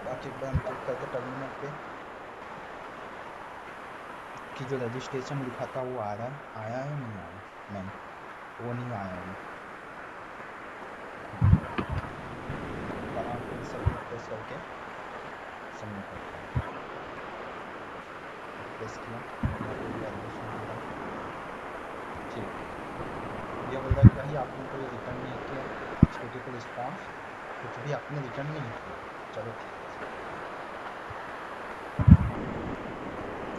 बाकी एक बार हम चेक करते टर्मिनल पे कि जो रजिस्ट्रेशन लिखा था वो आ रहा है, आया है नहीं आया, नहीं वो नहीं आया है। फिर सबमिट प्रेस करके सबमिट करते हैं। प्रेस किया वैलिडेशन आ रहा है। ठीक ये बोल रहा है कि भाई आपने कोई रिटर्न नहीं किया, HTTP रिस्पॉन्स कुछ भी आपने रिटर्न नहीं किया। चलो ठीक है,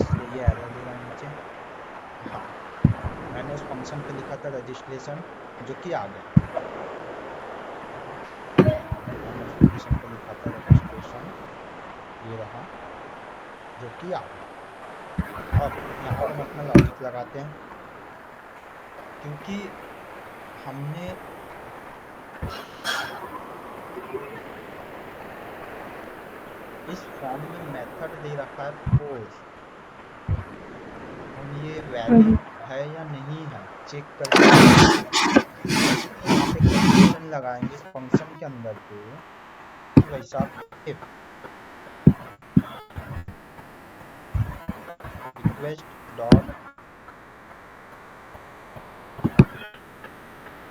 इसलिए ये एरर दे रहा है नीचे। हाँ मैंने उस फंक्शन पे लिखा था रजिस्ट्रेशन जो कि आ गया। मैंने उस फंक्शन पे लिखा था रजिस्ट्रेशन, ये रहा जो कि आ गया। अब यहाँ पर हम अपना लॉजिक लगाते हैं क्योंकि हमने इस फॉर्म में मेथड दे रखा है पोस्ट। हम ये वैलिड है या नहीं है चेक करके यहाँ पे कंडीशन लगाएंगे इस फंक्शन के अंदर पे कि भाई साहब if request dot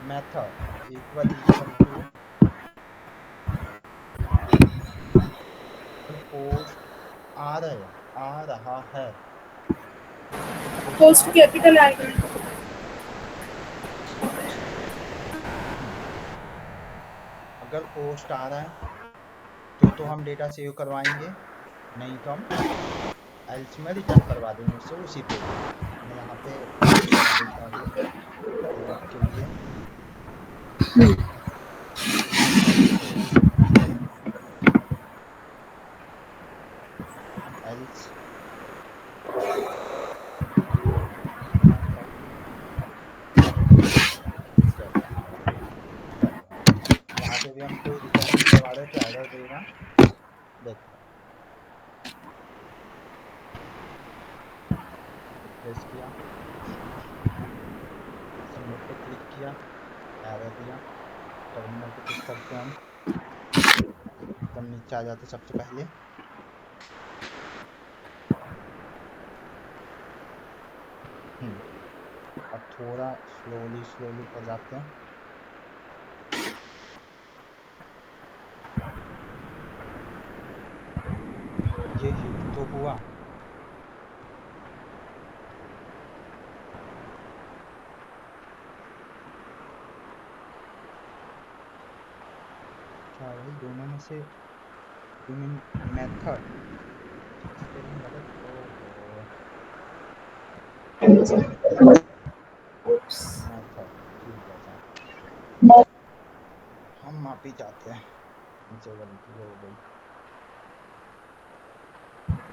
method equal to post आ रहा है। पोस्ट कैपिटल आएगा। अगर पोस्ट आ रहा है तो हम डेटा सेव करवाएंगे, नहीं तो हम एल्स में रिटर्न करवा देंगे उससे उसी पे। मैं यहाँ पे देता हूँ के लिए अभी हम कोई रिक्वेस्ट नहीं करवा रहे तो एरर देगा। देखो रिफ्रेश किया, सबमिट पे क्लिक किया, एरर दिया। टर्मिनल पे क्लिक करते हैं हम, एकदम नीचे आ जाते सबसे पहले। अब थोड़ा स्लोली ऊपर जाते हैं। ये हिट तो हुआ, क्या भाई दोनों में से यू मीन मेथड स्पेलिंग गलत? ओहो मेथड ठीक है सर, हम मापी जाते हैं, नीचे गलती हो गई।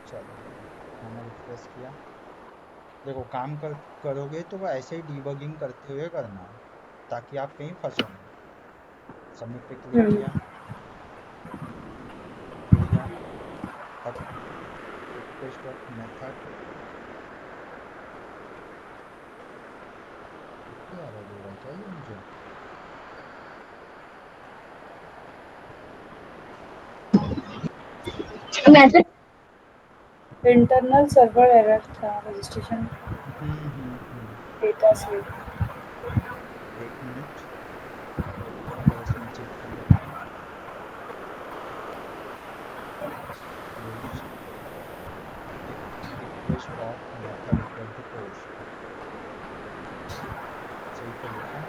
चलो मैंने रिफ्रेश किया। देखो काम करोगे तो वो ऐसे ही डीबगिंग करते हुए करना, ताकि आप कहीं फंसो नहीं। सबमिट पे क्लिक किया, खुल गया। अब रिक्वेस्ट डॉट मेथड, इतनी एरर दे रहा है क्या ये मुझे? इंटरनल सर्वर एरर था रजिस्ट्रेशन डेटा से। एक मिनट, एक बार इसमें चेक कर लेता हूँ। Use request dot method equal to post, सही तो लिखा है।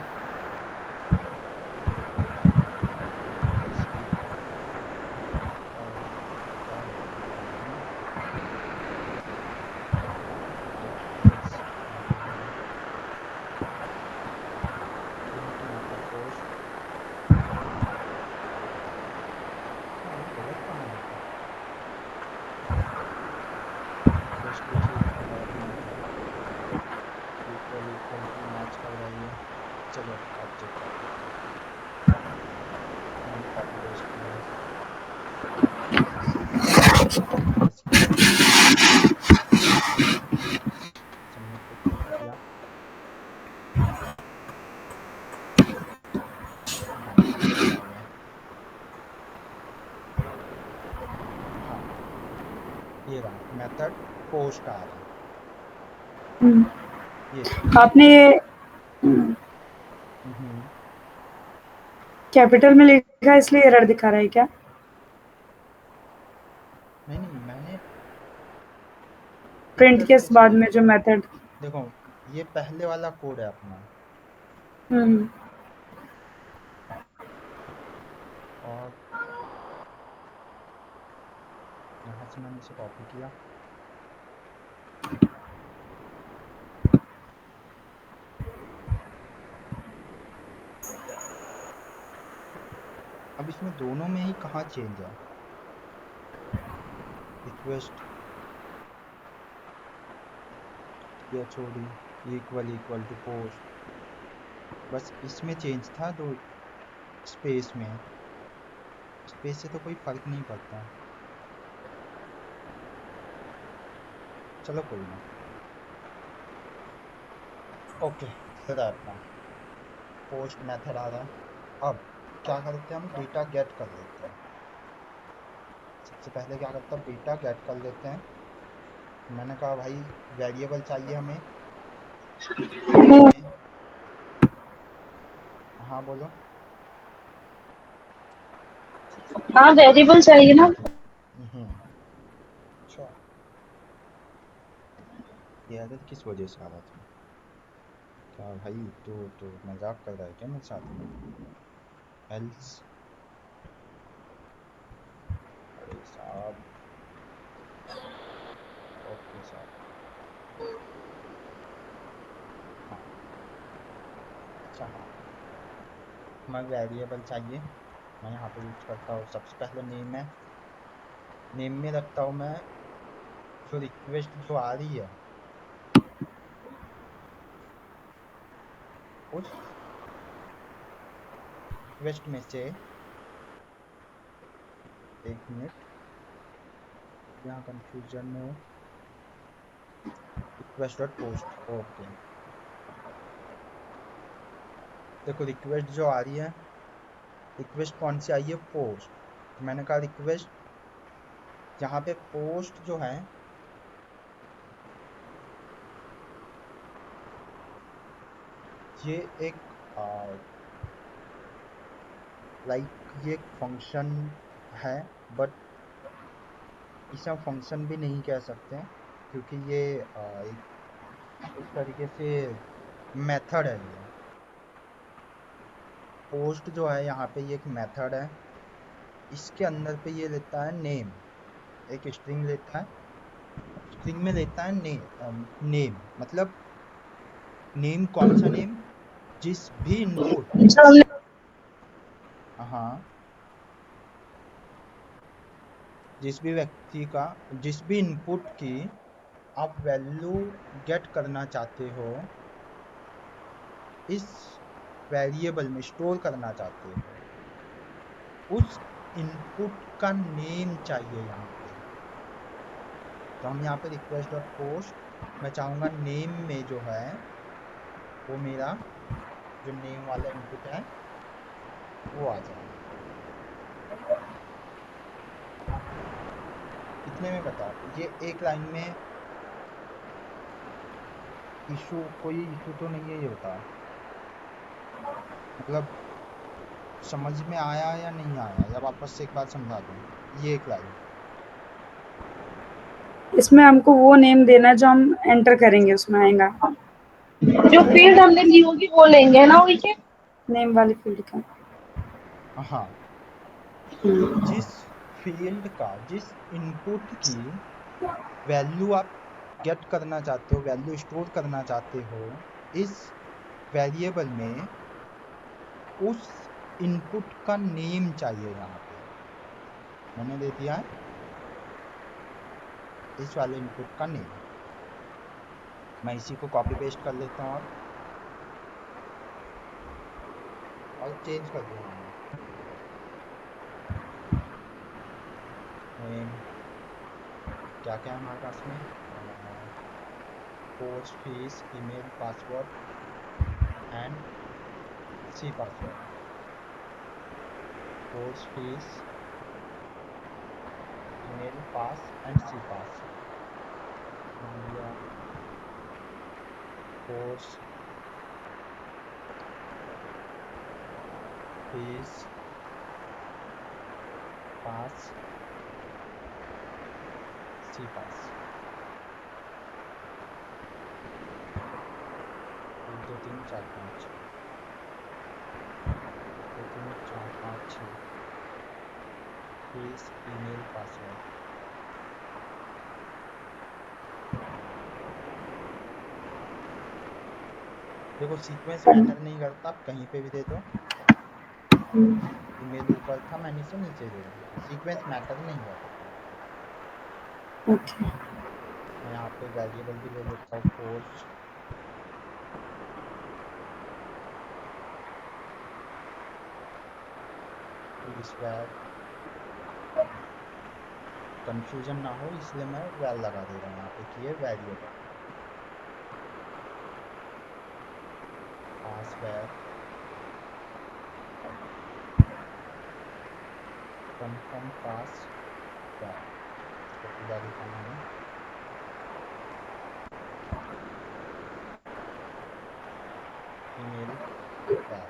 इसकी और क्या लिखा है, get is print method post. हाँ ये गलत कहाँ लिखा? रिक्वेस्ट लिखी dot method equal to match कर रही है। चलो अब चेक कर लेते हैं, मैंने कॉपी पेस्ट किया, रिफ्रेश किया, सबमिट पे क्लिक किया। हाँ ये आ गया। हाँ ये रहा मेथड पोस्ट आ रहा, ये देखो। आपने ये हम्म कैपिटल में लिखा है इसलिए एरर दिखा रहा है क्या? नहीं मैंने प्रिंट इधर के से बाद सही में जो लिखा है। मेथड। देखो ये पहले वाला कोड है अपना, और यहाँ से मैंने इसे कॉपी किया, अब इसमें दोनों में ही कहाँ चेंज है? रिक्वेस्ट छोड़ी इक्वल टू पोस्ट, बस इसमें चेंज था, दो स्पेस में, स्पेस से तो कोई फर्क नहीं पड़ता। चलो कोई ना, ओके फिर अपना पोस्ट मेथड आ रहा है। अब क्या करते हैं, हम डेटा गेट कर लेते हैं। सबसे पहले क्या करते हैं, डेटा गेट कर लेते हैं। मैंने कहा भाई वेरिएबल चाहिए हमें नेम में। हाँ बोलो। हाँ वेरिएबल चाहिए ना। अच्छा ये एरर किस वजह से आ रहा था? क्या भाई तो मजाक कर रहा है क्या मेरे साथ में? एल्स अरे साहब, ओके साहब, हाँ अच्छा हाँ, मैं वेरिएबल चाहिए, मैं यहाँ पे यूज करता हूँ। सबसे पहले नेम है, नेम में रखता हूँ मैं जो रिक्वेस्ट जो आ रही है उस रिक्वेस्ट में से एक मिनट, यहाँ कंफ्यूजन है। Request dot post, okay. देखो रिक्वेस्ट जो आ रही है, रिक्वेस्ट कौन सी आई है? पोस्ट। मैंने कहा रिक्वेस्ट, यहाँ पे पोस्ट जो है ये एक ये एक फंक्शन है, बट इसे हम फंक्शन भी नहीं कह सकते क्योंकि ये एक तरीके से मेथड है। ये पोस्ट जो है यहाँ पे ये एक मेथड है, इसके अंदर पे ये लेता है नेम, एक स्ट्रिंग लेता है, स्ट्रिंग में लेता है नेम मतलब नेम कौन सा नेम? जिस भी इनपुट, हाँ, जिस भी व्यक्ति का, जिस भी इनपुट की आप वैल्यू गेट करना चाहते हो, इस वेरिएबल में स्टोर करना चाहते हो, उस इनपुट का नेम चाहिए यहाँ पे। तो हम यहाँ पे रिक्वेस्ट डॉट पोस्ट, मैं चाहूँगा नेम में जो है वो मेरा जो नेम वाला इनपुट है वो आ जाए। इतने में बताओ, ये एक लाइन में कोई इशू तो नहीं है ये बताओ, मतलब समझ में आया या नहीं आया, या वापस से एक बार समझा दूँ? ये एक लाइन, इसमें हमको वो नेम देना जो हम एंटर करेंगे, उसमें आएगा जो फील्ड हमने ली होगी वो लेंगे ना, वही नेम वाली फील्ड का। हाँ, जिस फील्ड का, जिस इनपुट की वैल्यू आप गेट करना चाहते हो, वैल्यू स्टोर करना चाहते हो, इस वेरिएबल में उस इनपुट का नेम चाहिए। यहाँ पे मैंने दे दिया है इस वाले इनपुट का नेम। मैं इसी को कॉपी पेस्ट कर लेता हूँ और चेंज कर दूंगा नेम। क्या क्या है हमारे पास में? Course fees, email password and C password. Course fees, email pass and C pass. Course fees pass C pass. 1 2 3 4 5 2 3 4 5 6 fees, email password. देखो सीक्वेंस मैटर नहीं करता, आप कहीं पे भी दे दो। ईमेल ऊपर था, मैंने इसे नीचे दे दिया, सीक्वेंस मैटर नहीं करता। ओके, मैं यहाँ पे वेरिएबल भी ले लेता हूँ, कोर्स स्क्वायर। कंफ्यूजन ना हो इसलिए मैं वैल लगा दे रहा हूँ यहाँ पे कि ये वेरिएबल। पासवर्ड कंफर्म पासवर्ड, इसको पूरा लिखना है। Email val.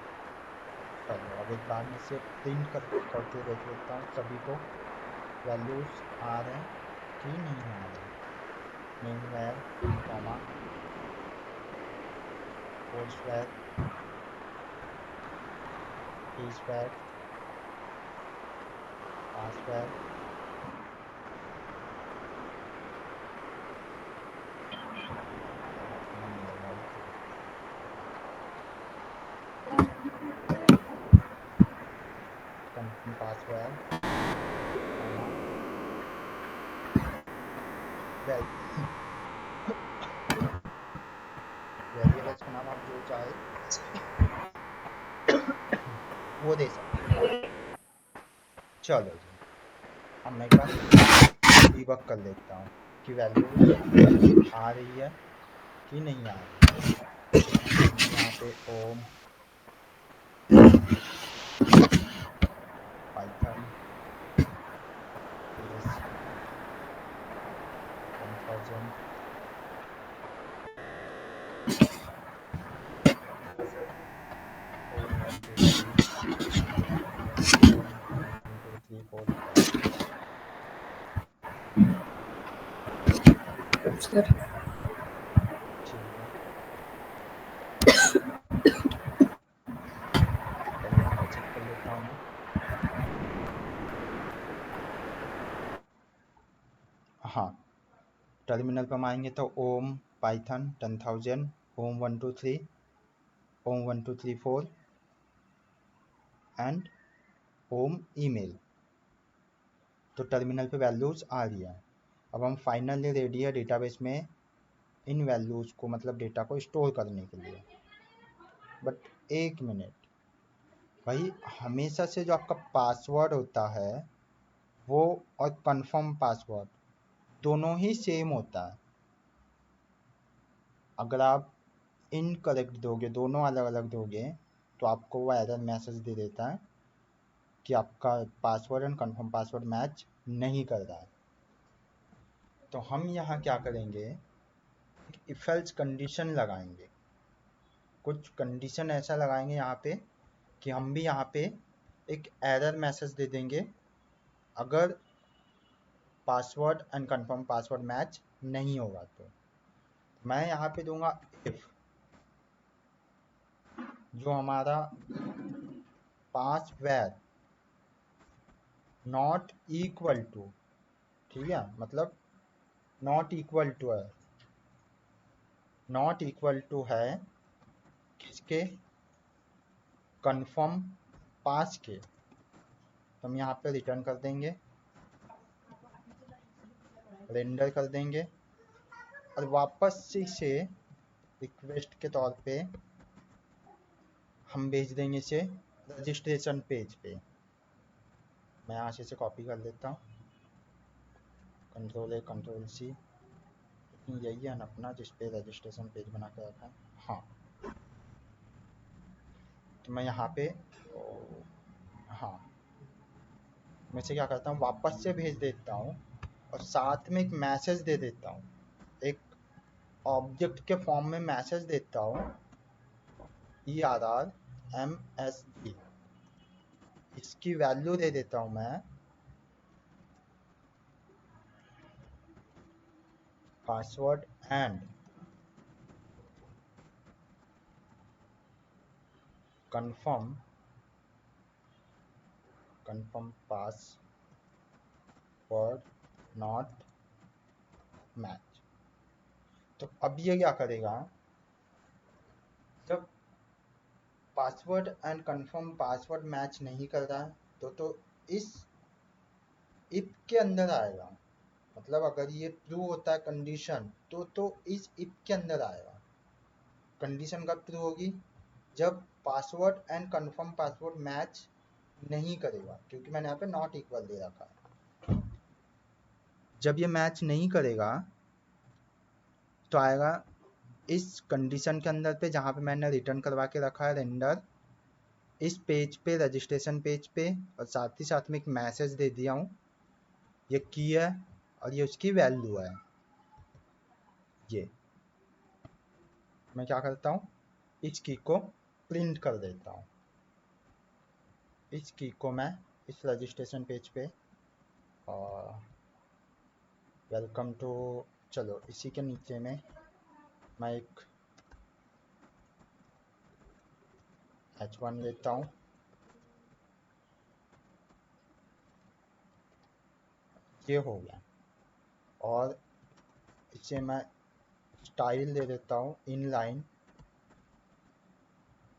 चलो अब एक बार मैं इसे प्रिंट करके देख लेता हूँ सभी को, वैल्यूज आ रहे हैं कि नहीं आ रहे। Name val comma course val fees val password confirm password comma val. Variables का नाम आप जो चाहे वो दे सकते हैं। चलो जी, अब मैं एक बार डीबग कर लेता हूँ कि वैल्यूज आ रही है कि नहीं आ रही है। यहाँ पे ओम Python is 10,000 Om 1 2 3 Om 1 2 3 4 sir ठीक है। टर्मिनल चेक कर लेता हूँ मैं। हाँ, टर्मिनल पर हम आएंगे तो ओम पाइथन 10,000 ओम 1 2 3 ओम 1 2 3 4 एंड ओम ईमेल। तो टर्मिनल पे वैल्यूज आ रही है। अब हम फाइनली रेडी है डेटाबेस में इन वैल्यूज को मतलब डेटा को स्टोर करने के लिए। बट एक मिनट भाई, हमेशा से जो आपका पासवर्ड होता है वो और कंफर्म पासवर्ड दोनों ही सेम होता है। अगर आप इनकरेक्ट दोगे, दोनों अलग अलग दोगे, तो आपको वो एरर मैसेज दे देता है कि आपका password and confirm password match नहीं कर रहा है। तो हम यहाँ क्या करेंगे, इफ एल्स कंडीशन लगाएंगे। कुछ कंडीशन ऐसा लगाएंगे यहाँ पे कि हम भी यहाँ पे एक एरर मैसेज दे देंगे अगर password and confirm password match नहीं होगा। तो मैं यहाँ पे दूंगा इफ जो हमारा पासवर्ड नॉट इक्वल टू, ठीक है, मतलब नॉट इक्वल टू है, नॉट इक्वल टू है किसके, कंफर्म पास के। तो हम यहाँ पे रिटर्न कर देंगे, रेंडर कर देंगे और वापस से रिक्वेस्ट के तौर पे हम भेज देंगे इसे रजिस्ट्रेशन पेज पे। मैं यहाँ से इसे कॉपी कर लेता हूँ, कंट्रोल A कंट्रोल C, यही है ना अपना जिस पे रजिस्ट्रेशन पेज बना के रखा है। हाँ, तो मैं यहाँ पे हाँ मैं से क्या करता हूँ, वापस से भेज देता हूँ और साथ में एक मैसेज दे देता हूँ, एक ऑब्जेक्ट के फॉर्म में मैसेज देता हूँ ERRMSD। इसकी वैल्यू दे देता हूँ मैं password and confirm password not match. तो अब ये क्या करेगा, जब password and confirm password match नहीं कर रहा है तो इस इफ के अंदर आएगा। मतलब अगर ये ट्रू होता है कंडीशन तो इस इफ के अंदर आएगा। कंडीशन कब ट्रू होगी, जब password and confirm password match नहीं करेगा, क्योंकि मैंने यहाँ पे नॉट इक्वल दे रखा है। जब ये मैच नहीं करेगा तो आएगा इस कंडीशन के अंदर पे जहाँ पे मैंने रिटर्न करवा के रखा है रेंडर, इस पेज पे रजिस्ट्रेशन पेज पे, और साथ ही साथ में एक मैसेज दे दिया हूँ, ये की है और ये उसकी वैल्यू है। ये मैं क्या करता हूँ, इस की को प्रिंट कर देता हूँ। इस की को मैं इस रजिस्ट्रेशन पेज पे और वेलकम टू, चलो इसी के नीचे में मैं एक H1 लेता हूँ, ये हो गया। और इसे मैं स्टाइल दे देता हूँ, इनलाइन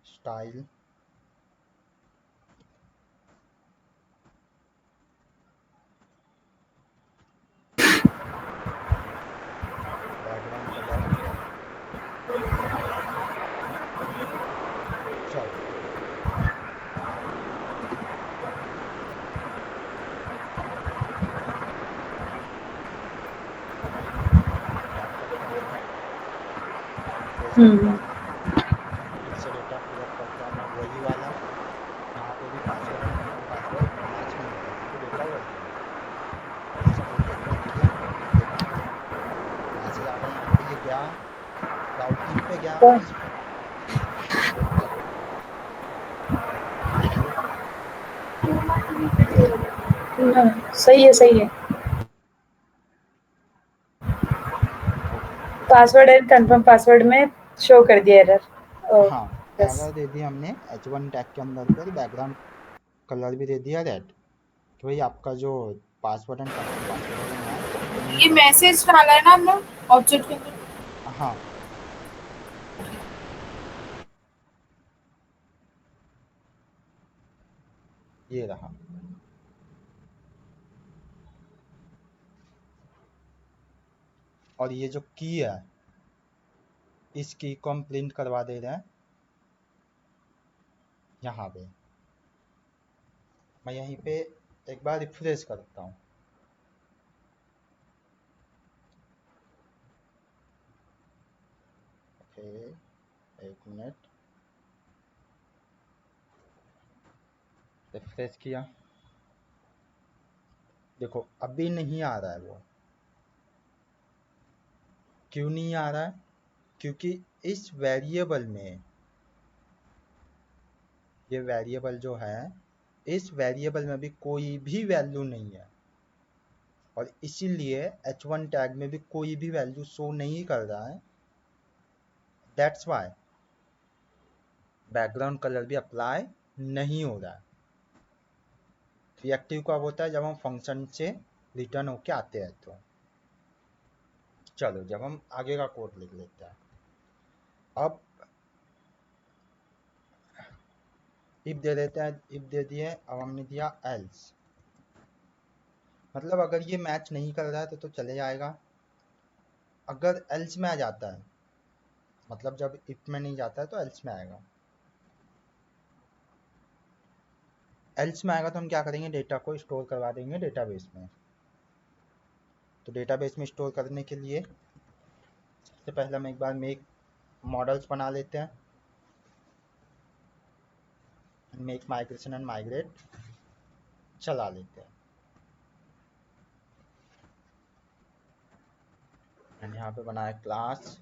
स्टाइल, बैकग्राउंड कलर, चलो फिर से डेटा फिल अप करता हूँ मैं वही वाला। यहाँ पे भी password and confirm password match नहीं होता क्योंकि डेटा वर्किंग है। सपोर्ट पे क्लिक किया, देखो मैसेज आ गया यहाँ पे, ये गया राउटिंग पे गया कौन? इस सही है, सही है। Okay. Password and confirm password में शो कर दिया एरर। हाँ, यस। एरर दे दिया हमने H1 टैग के अंदर पे, बैकग्राउंड कलर भी दे दिया रेड कि भाई आपका जो पासवर्ड एंड कंफर्म पासवर्ड है वो मैच नहीं ये कर रहा मैसेज डाला है ना हम लोग ऑब्जेक्ट के अंदर? है। हाँ, ये रहा। और ये जो की है इस की को हम प्रिंट करवा दे रहे हैं यहाँ पे। मैं यहीं पे एक बार रिफ्रेश करता हूँ। ओके, एक मिनट, रिफ्रेश किया, देखो अभी नहीं आ रहा है वो। क्यों नहीं आ रहा है? क्योंकि इस वेरिएबल में, ये वेरिएबल जो है इस वेरिएबल में भी कोई भी वैल्यू नहीं है और इसीलिए H1 टैग में भी कोई भी वैल्यू शो नहीं कर रहा है। दैट्स वाई बैकग्राउंड कलर भी अप्लाई नहीं हो रहा है। रिएक्टिव कब होता है? जब हम फंक्शन से रिटर्न होके आते हैं। तो चलो जब हम आगे का कोड लिख लेते हैं। अब इफ दे देते हैं, इफ दे दिए, अब हमने दिया एल्स, मतलब अगर ये मैच नहीं कर रहा है तो चले जाएगा। अगर एल्स में आ जाता है, मतलब जब इफ में नहीं जाता है तो एल्स में आएगा। एल्स में आएगा तो हम क्या करेंगे, डेटा को स्टोर करवा देंगे डेटाबेस में। तो डेटाबेस में स्टोर करने के लिए सबसे पहले हम एक बार मेक मॉडल्स बना लेते हैं। मेक माइग्रेशन एंड माइग्रेट चला लेते हैं। एंड यहाँ पे बनाया class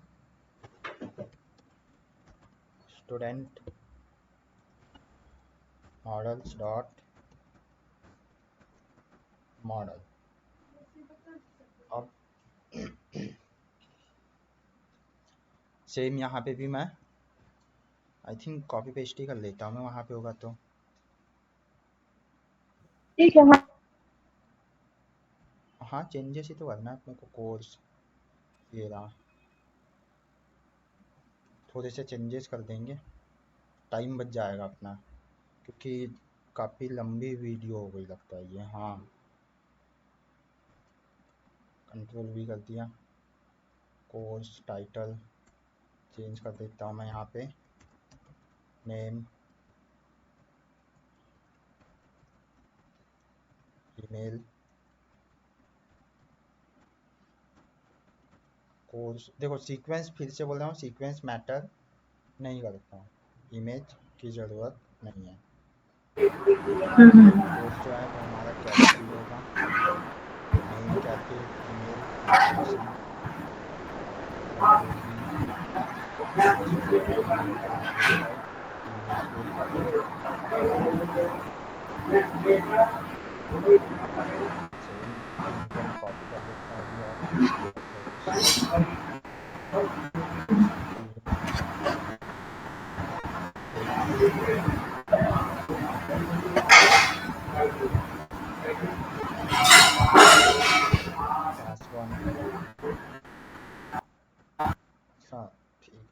student models dot model. अब सेम यहाँ पे भी मैं आई थिंक कॉपी पेस्ट ही कर लेता हूँ मैं, वहाँ पे होगा तो। ठीक है। हाँ, चेंजेस ही तो करना है अपने को। कोर्स ये रहा, थोड़े से चेंजेस कर देंगे, टाइम बच जाएगा अपना, क्योंकि काफ़ी लंबी वीडियो हो गई लगता है ये। हाँ, कंट्रोल भी कर दिया। कोर्स टाइटल चेंज कर देता हूँ मैं यहाँ पे, नेम ईमेल कोर्स। देखो सीक्वेंस फिर से बोल रहा हूँ, सीक्वेंस मैटर नहीं करता हूँ, इमेज की ज़रूरत नहीं है। कोर्स जो है वो हमारा कैपिटल होगा, name capital, email migration, control we, password email migrate है, इमेज को सेम इन्हीं को मैं कॉपी कर लेता हूँ अभी और कंट्रोल सी, पेस्ट, पास1। हाँ, ठीक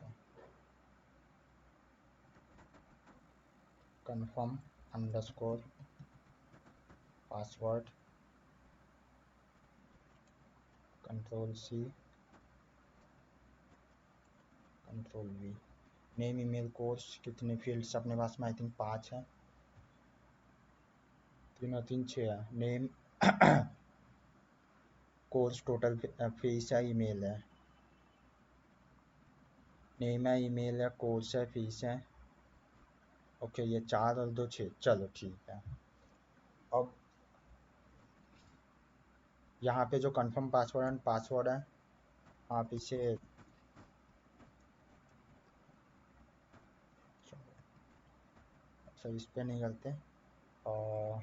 है। Confirm underscore password, control C, control V. Name email course, कितने फील्ड्स अपने पास में? आई थिंक 5 है, 3 और 3 6 है। नेम कोर्स टोटल फीस है, ईमेल है। नेम है, ईमेल है, कोर्स है, फीस है। ओके, ये 4 और 2 6, चलो ठीक है। अब यहाँ पे जो कंफर्म पासवर्ड है आप इसे इस पे नहीं करते, और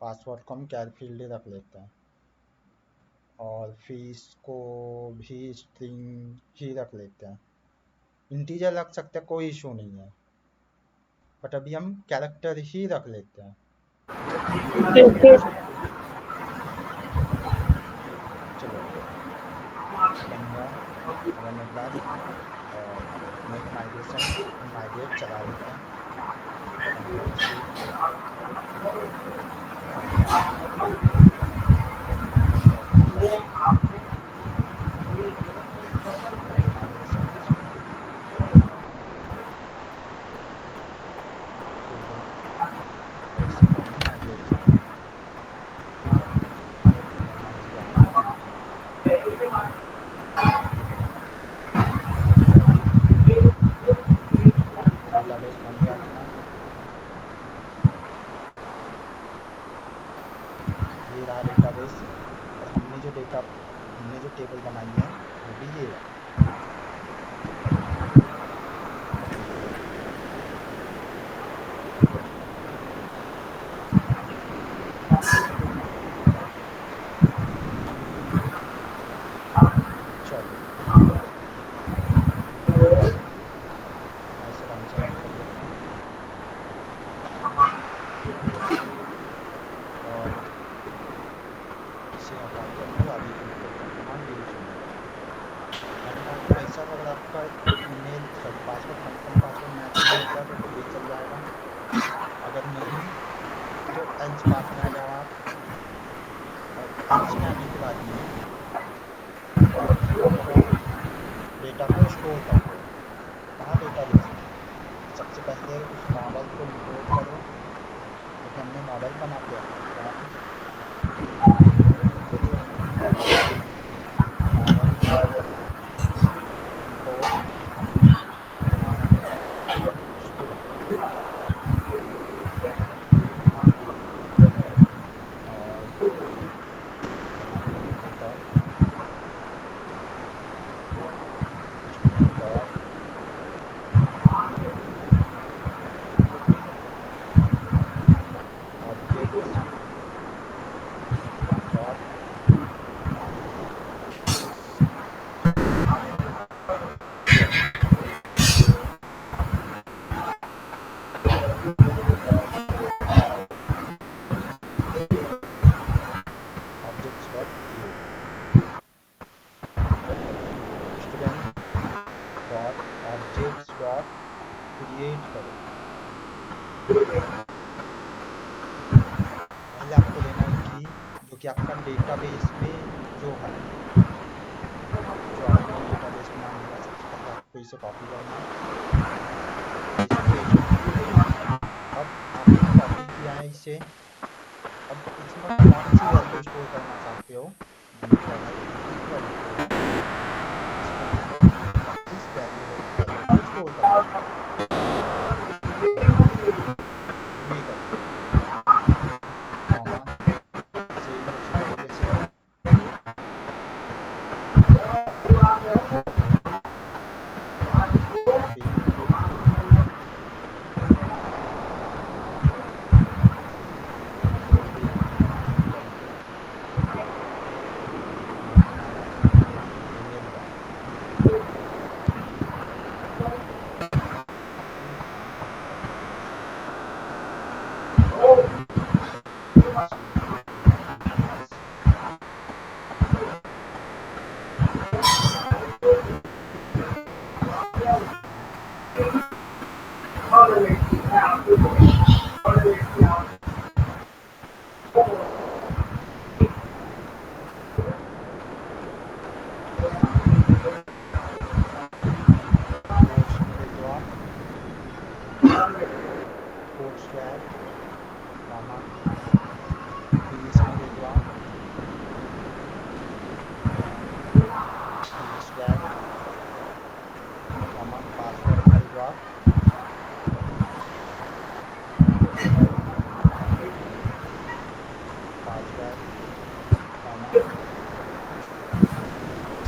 पासवर्ड को हम कैर फील्ड रख लेते हैं, और फीस को भी स्ट्रिंग ही रख लेते हैं। इंटीजर रख सकते हैं, कोई इशू नहीं है, बट अभी हम कैरेक्टर ही रख लेते हैं। ओके चलो बन गया। अब हम एक बार मेक माइग्रेट चला लेते हैं। Control+C, डेटाबेस बन गया अपना। ये रहा डेटाबेस, और हमने जो टेबल बनाई है वो भी ये है। चलो ऐसे रन से रन कर लेते हैं, और इसे हटा के हम लोग आगे क्लिक करते हैं। हाँ, ये सुनिए, आपको ऐसा अगर आपका email password confirm password match नहीं होता है तो ये चल जाएगा, अगर नहीं तो एल्स पाथ में आ जाओ आप, और एल्स में आने के बाद में डेटा को स्टोर कर दो। कहाँ डेटाबेस में सबसे पहले उस मॉडल को इंपोर्ट करो, क्योंकि हमने मॉडल बना के रखा है। क्रिएट करो। पहले आपको लेना है की, जो कि आपका डेटाबेस में जो है, जो आपने डेटाबेस में नाम दिया, सबसे पहले आपको इसे कॉपी करना है, इसे पेस्ट करना। अब आपने कॉपी किया है इसे, अब इसमें कौन सी वैल्यू स्टोर करना चाहते हो, मैंने क्या है इस वैल्यू को स्टोर करना ये करते सेम उसी तरीके से कोड स्वैग, फिर इसमें wrong password will drop. Password,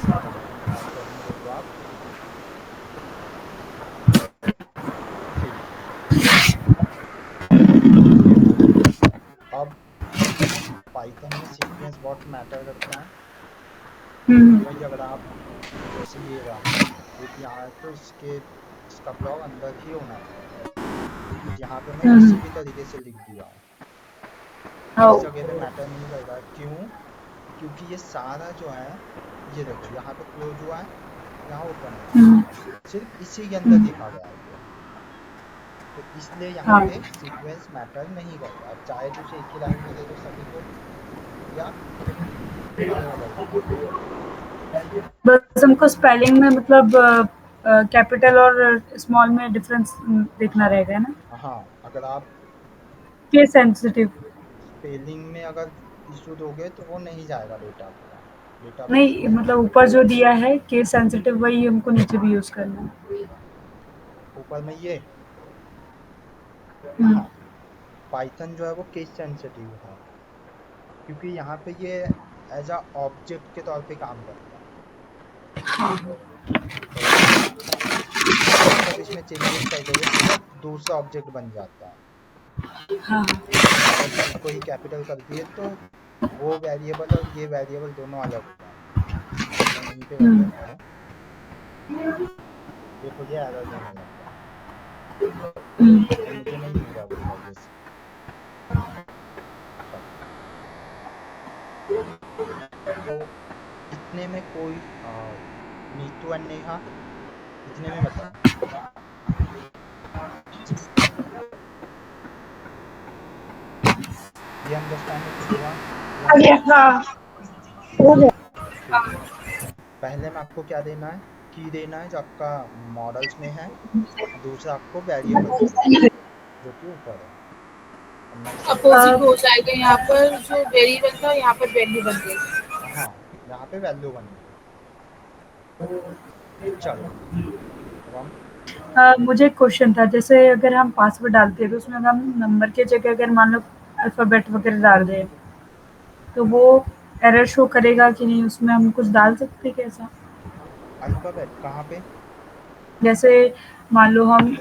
comma, password will drop. ठीक है, ये हो गया। अब पाइथन में सीक्वेंस बहुत मैटर करता है। वही अगर आप जैसे ये रहा एक यहाँ है तो इसका ब्लॉक अंदर ही होना चाहिए। यहाँ पे मैं किसी भी तरीके से लिख दिया हूँ, इस जगह पे मैटर नहीं कर रहा। क्यों? क्योंकि ये सारा जो है, ये देखो यहाँ पे क्लोज हुआ है, यहाँ ओपन है, सिर्फ इसी के अंदर दिखा गया है ये। तो इसलिए यहाँ पे सीक्वेंस मैटर नहीं करता। अब चाहे तो एक ही लाइन में दे दो सभी को, या अलग अलग दे दो। बस हमको स्पेलिंग में मतलब कैपिटल और स्मॉल में डिफरेंस देखना हाँ रहेगा, है ना? हाँ, अगर आप केस सेंसिटिव स्पेलिंग में अगर इशू दोगे तो वो नहीं जाएगा डेटा पूरा, डेटाबेस नहीं, में। मतलब ऊपर जो दिया है केस सेंसिटिव, वही हमको नीचे भी यूज करना है। ऊपर में ये हम्म, हाँ, पाइथन जो है वो केस सेंसिटिव है, क्योंकि यहाँ पे ये एज अ ऑब्जेक्ट के तौर पे काम करता है। तो आप सब इसमें चेंजेस कर दोगे तो वो दूसरा ऑब्जेक्ट बन जाता है। हाँ अगर सी को ही कैपिटल कर दिए तो वो वेरिएबल और ये वेरिएबल दोनों अलग हो जाएंगे। अब मैं यहीं पे कर देता हूँ, देखो ये एरर देने लग गया, तो मुझे नहीं मिल रहा कोई वजह से। तो इतने में कोई नीतू एंड नेहा, इतने में बताओ। ये अंडरस्टैंड हुआ या नहीं? पहले में आपको क्या देना है? की देना है जो आपका मॉडल्स में है, दूसरा आपको वेरिएबल देना है जो कि ऊपर है। अब मैं इसे अपोजिट हो जाएगा, यहाँ पर जो वेरिएबल था यहाँ पर वैल्यू बन गई। हाँ, यहाँ पे वैल्यू बन गई। चलो अब हम मुझे एक क्वेश्चन था, जैसे अगर हम पासवर्ड डालते हैं तो उसमें हम नंबर की जगह अगर मान लो अल्फ़ाबेट वगैरह डाल दें तो वो एरर शो करेगा कि नहीं? उसमें हम कुछ डाल सकते हैं क्या ऐसा? अल्फाबेट कहाँ पे? जैसे मान लो हम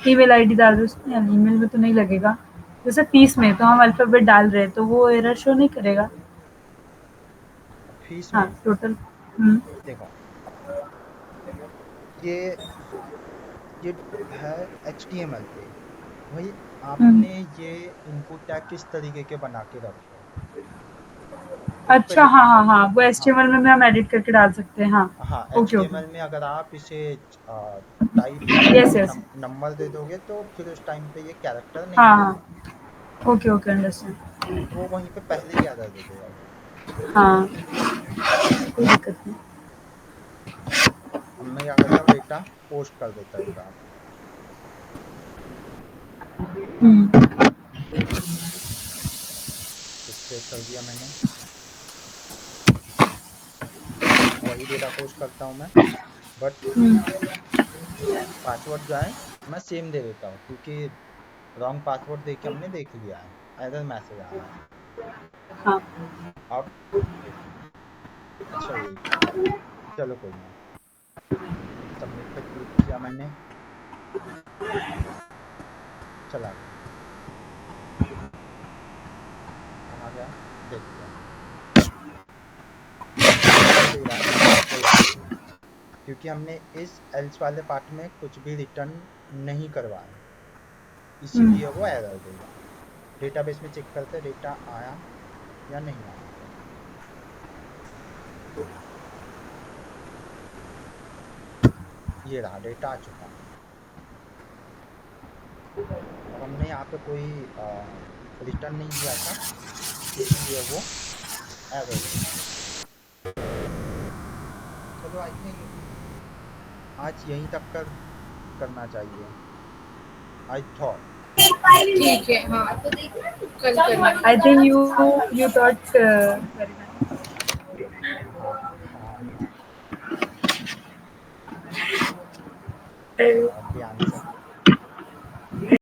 ईमेल आईडी डाल रहे हैं उसमें, यार ईमेल में तो नहीं लगेगा। जैसे फीस में तो हम अल्फ़ाबेट डाल रहे हैं तो वो एरर शो नहीं करेगा? फीस हाँ, में टोटल। देखो, ये ये है HTML पे। भाई हुँ। आपने ये इनपुट टैग किस तरीके के बना के रखे हैं उस पे अच्छा, हाँ, डिपेंड हाँ, करता हाँ, है। वो हाँ एचटीएमएल में भी हम एडिट करके डाल सकते हैं, हाँ। हाँ, ओके, ओके। HTML में अगर आप इसे टाइप या यस, यस। नंबर दे दोगे तो फिर उस टाइम पे ये कैरेक्टर नहीं हाँ, देगा, हाँ। Okay, okay, understand. वो वहीं पे पहले ही एरर दे देगा वो। हाँ, कोई दिक्कत नहीं। अब मैं क्या करता हूँ, डेटा पोस्ट कर देता हूँ एक बार। हुँ, सेव कर दिया मैंने, वही डेटा पोस्ट करता हूँ मैं, बट हुँ, पासवर्ड जो है मैं सेम दे देता हूँ, क्योंकि रॉन्ग पासवर्ड दे के हमने देख लिया है, एरर मैसेज आ रहा है। हाँ। अब अच्छा ये चलो कोई ना, सबमिट पे क्लिक किया मैंने, चला गया। कहाँ गया देखते हैं, दे रहा है कोई बात नहीं, क्योंकि हमने इस एल्स वाले पार्ट में कुछ भी रिटर्न नहीं करवाया, इसीलिए वो एरर देगा। डेटाबेस में चेक करते डेटा आया या नहीं आया। ये रहा, डेटा आ चुका। अब हमने यहाँ पे कोई रिटर्न नहीं किया था, इसलिए वो एरर देगा। चलो आई थिंक आज यहीं तक करना चाहिए, आई थॉट। ठीक है, हाँ, कल करना। I think you thought very nice. हाँ हाँ हाँ, ए,